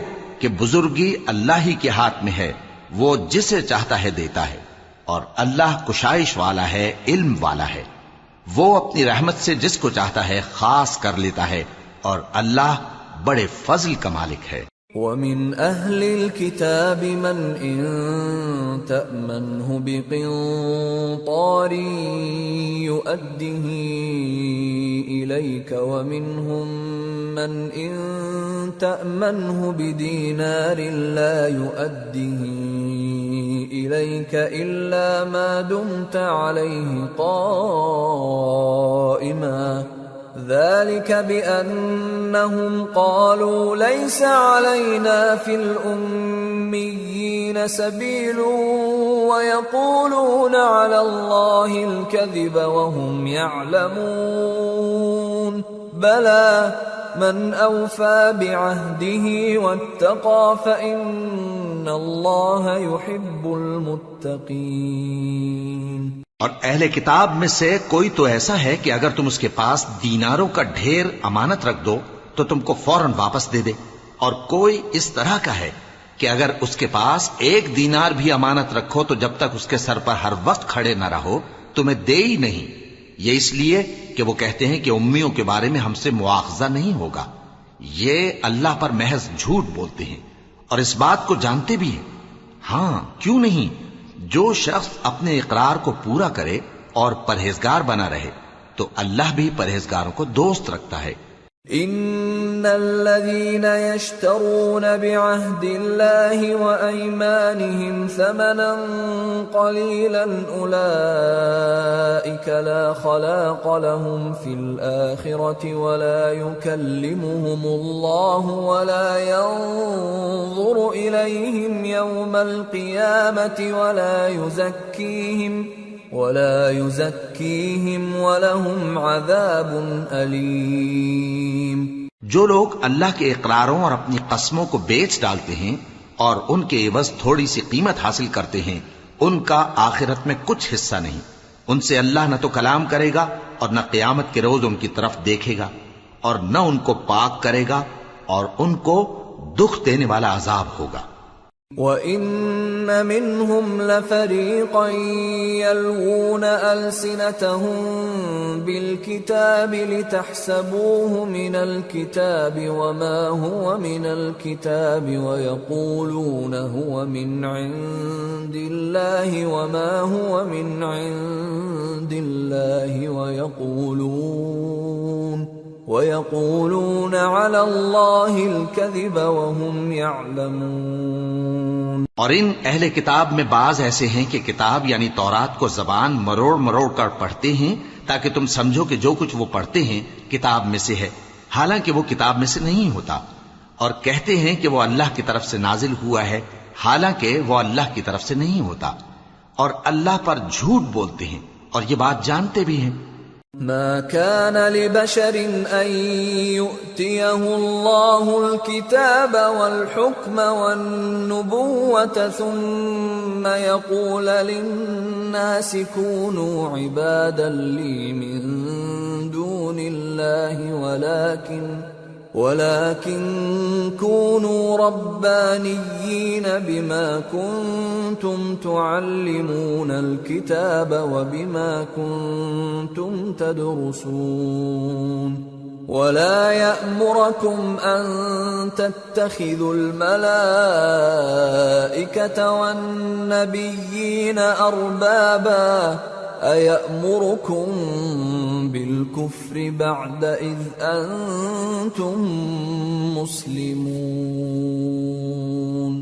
کہ بزرگی اللہ ہی کے ہاتھ میں ہے، وہ جسے چاہتا ہے دیتا ہے، اور اللہ کشائش والا ہے، علم والا ہے، وہ اپنی رحمت سے جس کو چاہتا ہے خاص کر لیتا ہے، اور اللہ بڑے فضل کا مالک ہے۔ وَمِنْ أَهْلِ الْكِتَابِ مَنْ إِنْ تَأْمَنْهُ بِقِنْطَارٍ يُؤَدِّهِ إِلَيْكَ وَمِنْهُمْ مَنْ إِنْ تَأْمَنْهُ بِدِينَارٍ لَا يُؤَدِّهِ إِلَيْكَ إِلَّا مَا دُمْتَ عَلَيْهِ قَائِمًا ذلك بأنهم قالوا ليس علينا في الأميين سبيل ويقولون على الله الكذب وهم يعلمون بلى من أوفى بعهده واتقى فإن الله يحب المتقين۔ اور اہل کتاب میں سے کوئی تو ایسا ہے کہ اگر تم اس کے پاس دیناروں کا ڈھیر امانت رکھ دو تو تم کو فوراً واپس دے دے، اور کوئی اس طرح کا ہے کہ اگر اس کے پاس 1 دینار بھی امانت رکھو تو جب تک اس کے سر پر ہر وقت کھڑے نہ رہو تمہیں دے ہی نہیں، یہ اس لیے کہ وہ کہتے ہیں کہ امیوں کے بارے میں ہم سے مواخذہ نہیں ہوگا۔ یہ اللہ پر محض جھوٹ بولتے ہیں اور اس بات کو جانتے بھی ہیں۔ ہاں کیوں نہیں، جو شخص اپنے اقرار کو پورا کرے اور پرہیزگار بنا رہے تو اللہ بھی پرہیزگاروں کو دوست رکھتا ہے۔ ان الذين يشترون بعهد الله وايمانهم ثمنا قليلا اولئك لا خلاق لهم في الاخره ولا يكلمهم الله ولا ينظر اليهم يوم القيامه ولا يزكيهم ولهم عذاب أليم۔ جو لوگ اللہ کے اقراروں اور اپنی قسموں کو بیچ ڈالتے ہیں اور ان کے عوض تھوڑی سی قیمت حاصل کرتے ہیں، ان کا آخرت میں کچھ حصہ نہیں۔ ان سے اللہ نہ تو کلام کرے گا اور نہ قیامت کے روز ان کی طرف دیکھے گا، اور نہ ان کو پاک کرے گا، اور ان کو دکھ دینے والا عذاب ہوگا۔ وَإِنَّ مِنْهُمْ لَفَرِيقًا يَلْوُونَ أَلْسِنَتَهُمْ بِالْكِتَابِ لِتَحْسَبُوهُ مِنَ الْكِتَابِ وَمَا هُوَ مِنَ الْكِتَابِ وَيَقُولُونَ هُوَ مِنْ عِنْدِ اللَّهِ وَمَا هُوَ مِنْ عِنْدِ اللَّهِ وَيَقُولُونَ عَلَى اللَّهِ الْكَذِبَ وَهُمْ يَعْلَمُونَ۔ اور ان اہل کتاب میں بعض ایسے ہیں کہ کتاب یعنی تورات کو زبان مروڑ مروڑ کر پڑھتے ہیں تاکہ تم سمجھو کہ جو کچھ وہ پڑھتے ہیں کتاب میں سے ہے، حالانکہ وہ کتاب میں سے نہیں ہوتا، اور کہتے ہیں کہ وہ اللہ کی طرف سے نازل ہوا ہے، حالانکہ وہ اللہ کی طرف سے نہیں ہوتا، اور اللہ پر جھوٹ بولتے ہیں اور یہ بات جانتے بھی ہیں۔ ما كان لبشر أن يؤتيه الله الكتاب والحكم والنبوة ثم يقول للناس كونوا عبادا لي من دون الله ولكن كونوا ربانيين بما كنتم تعلمون الكتاب وبما كنتم تدرسون ولا يأمركم أن تتخذوا الملائكة والنبيين أربابا أَيَأْمُرُكُمْ بِالْكُفْرِ بَعْدَ إِذْ أَنْتُمْ مُسْلِمُونَ۔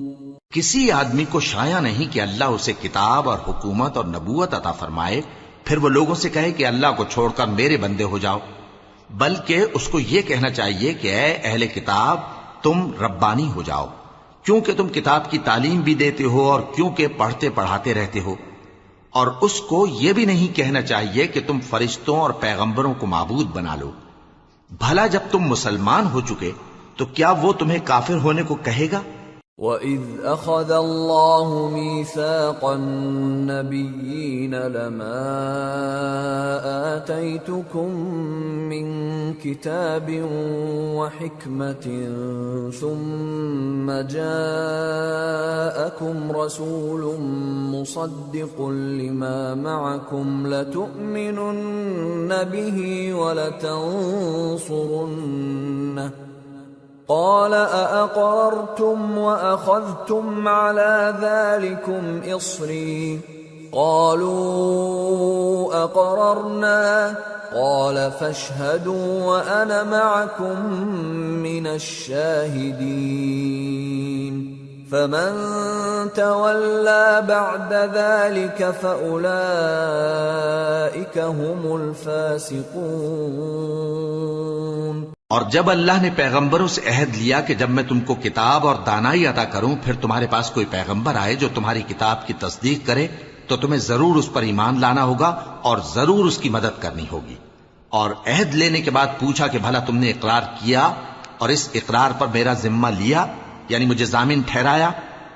کسی آدمی کو شایع نہیں کہ اللہ اسے کتاب اور حکومت اور نبوت عطا فرمائے پھر وہ لوگوں سے کہے کہ اللہ کو چھوڑ کر میرے بندے ہو جاؤ، بلکہ اس کو یہ کہنا چاہیے کہ اے اہل کتاب تم ربانی ہو جاؤ، کیونکہ تم کتاب کی تعلیم بھی دیتے ہو اور کیونکہ پڑھتے پڑھاتے رہتے ہو، اور اس کو یہ بھی نہیں کہنا چاہیے کہ تم فرشتوں اور پیغمبروں کو معبود بنا لو۔ بھلا جب تم مسلمان ہو چکے تو کیا وہ تمہیں کافر ہونے کو کہے گا؟ وَإِذْ أَخَذَ اللَّهُ مِيثَاقَ النَّبِيِّينَ لَمَا آتَيْتُكُم مِّن كِتَابٍ وَحِكْمَةٍ ثُمَّ جَاءَكُمْ رَسُولٌ مُّصَدِّقٌ لِّمَا مَعَكُمْ لَتُؤْمِنُنَّ بِهِ وَلَتَنصُرُنَّهُ قال أأقررتم وأخذتم على ذلكم إصري قالوا أقررنا قال فاشهدوا وأنا معكم من الشاهدين فمن تولى بعد ذلك فأولئك هم الفاسقون۔ اور جب اللہ نے پیغمبروں سے عہد لیا کہ جب میں تم کو کتاب اور دانائی عطا کروں پھر تمہارے پاس کوئی پیغمبر آئے جو تمہاری کتاب کی تصدیق کرے تو تمہیں ضرور اس پر ایمان لانا ہوگا اور ضرور اس کی مدد کرنی ہوگی۔ اور عہد لینے کے بعد پوچھا کہ بھلا تم نے اقرار کیا اور اس اقرار پر میرا ذمہ لیا، یعنی مجھے ضامن ٹھہرایا؟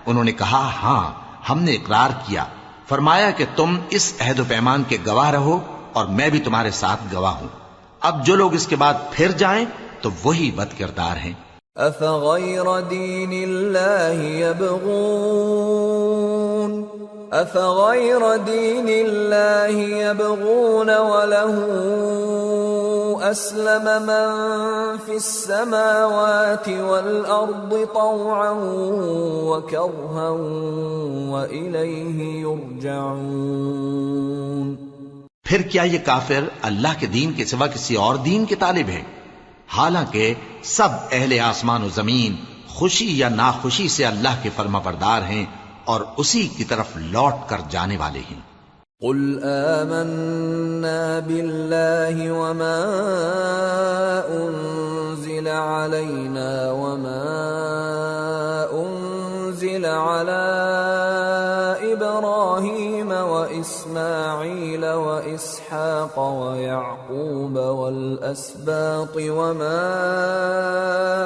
انہوں نے کہا ہاں ہم نے اقرار کیا۔ فرمایا کہ تم اس عہد و پیمان کے گواہ رہو اور میں بھی تمہارے ساتھ گواہ ہوں۔ اب جو لوگ اس کے بعد پھر جائیں تو وہی بد کردار ہیں۔ أفغير دين الله يبغون وله أسلم من في السماوات والأرض طوعا وكرها وإليه يرجعون۔ پھر کیا یہ کافر اللہ کے دین کے سوا کسی اور دین کے طالب ہیں؟ حالانکہ سب اہل آسمان و زمین خوشی یا ناخوشی سے اللہ کے فرما بردار ہیں اور اسی کی طرف لوٹ کر جانے والے ہیں۔ قل آمنا بالله وما أنزل علينا وما أنزل على إبراهيم وإسماعيل وإسحاق ويعقوب والأسباط وما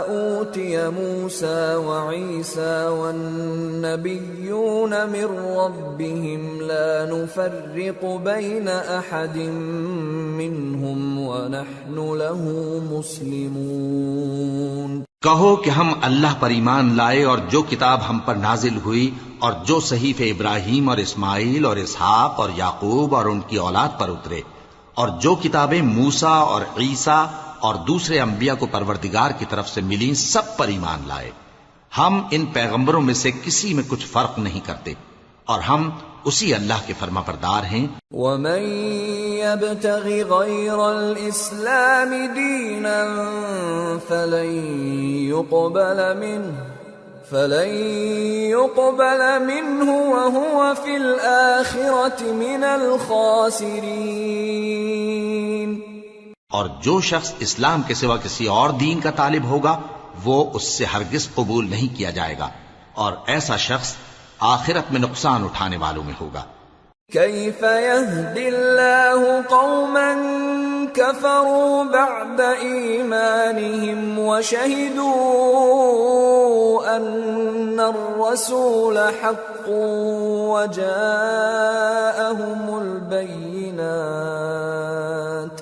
أوتي موسى وعيسى والنبيون من ربهم لا نفرق بين أحد منهم ونحن له مسلمون۔ کہو کہ ہم اللہ پر ایمان لائے اور جو کتاب ہم پر نازل ہوئی اور جو صحیفے ابراہیم اور اسماعیل اور اسحاق اور یعقوب اور ان کی اولاد پر اترے اور جو کتابیں موسیٰ اور عیسیٰ اور دوسرے انبیاء کو پروردگار کی طرف سے ملیں سب پر ایمان لائے۔ ہم ان پیغمبروں میں سے کسی میں کچھ فرق نہیں کرتے اور ہم اسی اللہ کے فرما بردار ہیں۔ وَمَن يَبْتَغِ غَيْرَ الْإِسْلَامِ دِينًا فَلَن يُقْبَلَ مِنْهُ وَهُوَ فِي الْآخِرَةِ مِنَ الْخَاسِرِينَ۔ اور جو شخص اسلام کے سوا کسی اور دین کا طالب ہوگا وہ اس سے ہرگز قبول نہیں کیا جائے گا اور ایسا شخص آخرت میں نقصان اٹھانے والوں میں ہوگا۔ كيف يهدي الله قوما كفروا بعد إيمانهم وشهدوا أن الرسول حق وجاءهم البينات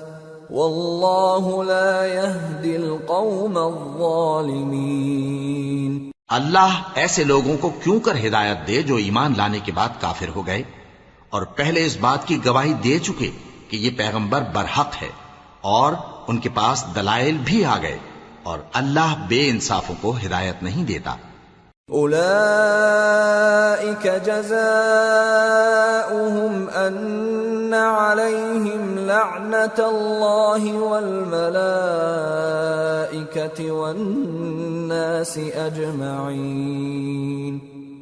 والله لا يهدي القوم الظالمين۔ اللہ ایسے لوگوں کو کیوں کر ہدایت دے جو ایمان لانے کے بعد کافر ہو گئے اور پہلے اس بات کی گواہی دے چکے کہ یہ پیغمبر برحق ہے اور ان کے پاس دلائل بھی آ گئے، اور اللہ بے انصافوں کو ہدایت نہیں دیتا۔ أولئك جزاؤهم أن عليهم لعنة الله والملائكة والناس أجمعين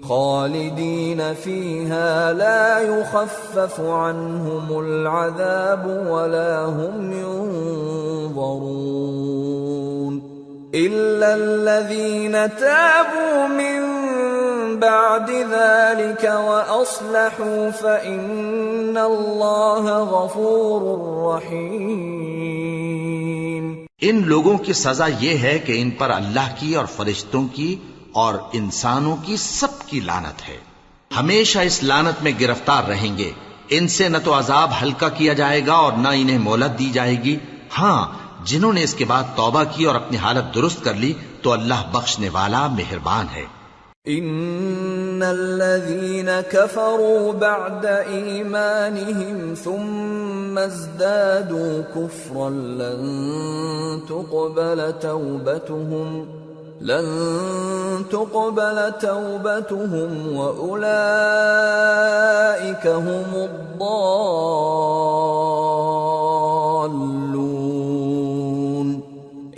خالدين فيها لا يخفف عنهم العذاب ولا هم ينظرون إلا الذين تابوا من بعد ذلك وأصلحوا فإن الله غفور رحيم۔ ان لوگوں کی سزا یہ ہے کہ ان پر اللہ کی اور فرشتوں کی اور انسانوں کی سب کی لعنت ہے، ہمیشہ اس لعنت میں گرفتار رہیں گے۔ ان سے نہ تو عذاب ہلکا کیا جائے گا اور نہ انہیں مہلت دی جائے گی۔ ہاں، جنہوں نے اس کے بعد توبہ کی اور اپنی حالت درست کر لی تو اللہ بخشنے والا مہربان ہے۔ ان الذين كفروا بعد ايمانهم ثم ازدادوا كفرا لن تقبل توبتهم واولئك هم الضالون۔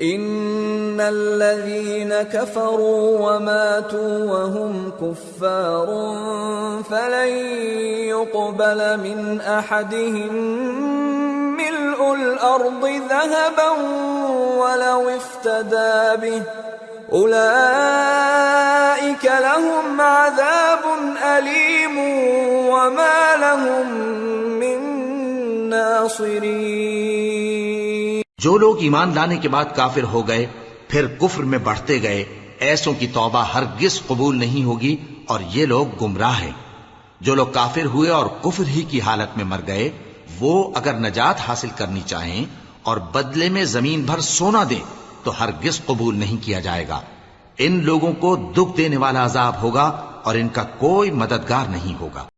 ان الذين كفروا وماتوا وهم كفار فلن يقبل من احدهم ملء الارض ذهبا ولو افتدى به اولئك لهم عذاب اليم وما لهم من ناصرين۔ جو لوگ ایمان لانے کے بعد کافر ہو گئے پھر کفر میں بڑھتے گئے، ایسوں کی توبہ ہرگز قبول نہیں ہوگی اور یہ لوگ گمراہ ہیں۔ جو لوگ کافر ہوئے اور کفر ہی کی حالت میں مر گئے، وہ اگر نجات حاصل کرنی چاہیں اور بدلے میں زمین بھر سونا دیں تو ہرگز قبول نہیں کیا جائے گا۔ ان لوگوں کو دکھ دینے والا عذاب ہوگا اور ان کا کوئی مددگار نہیں ہوگا۔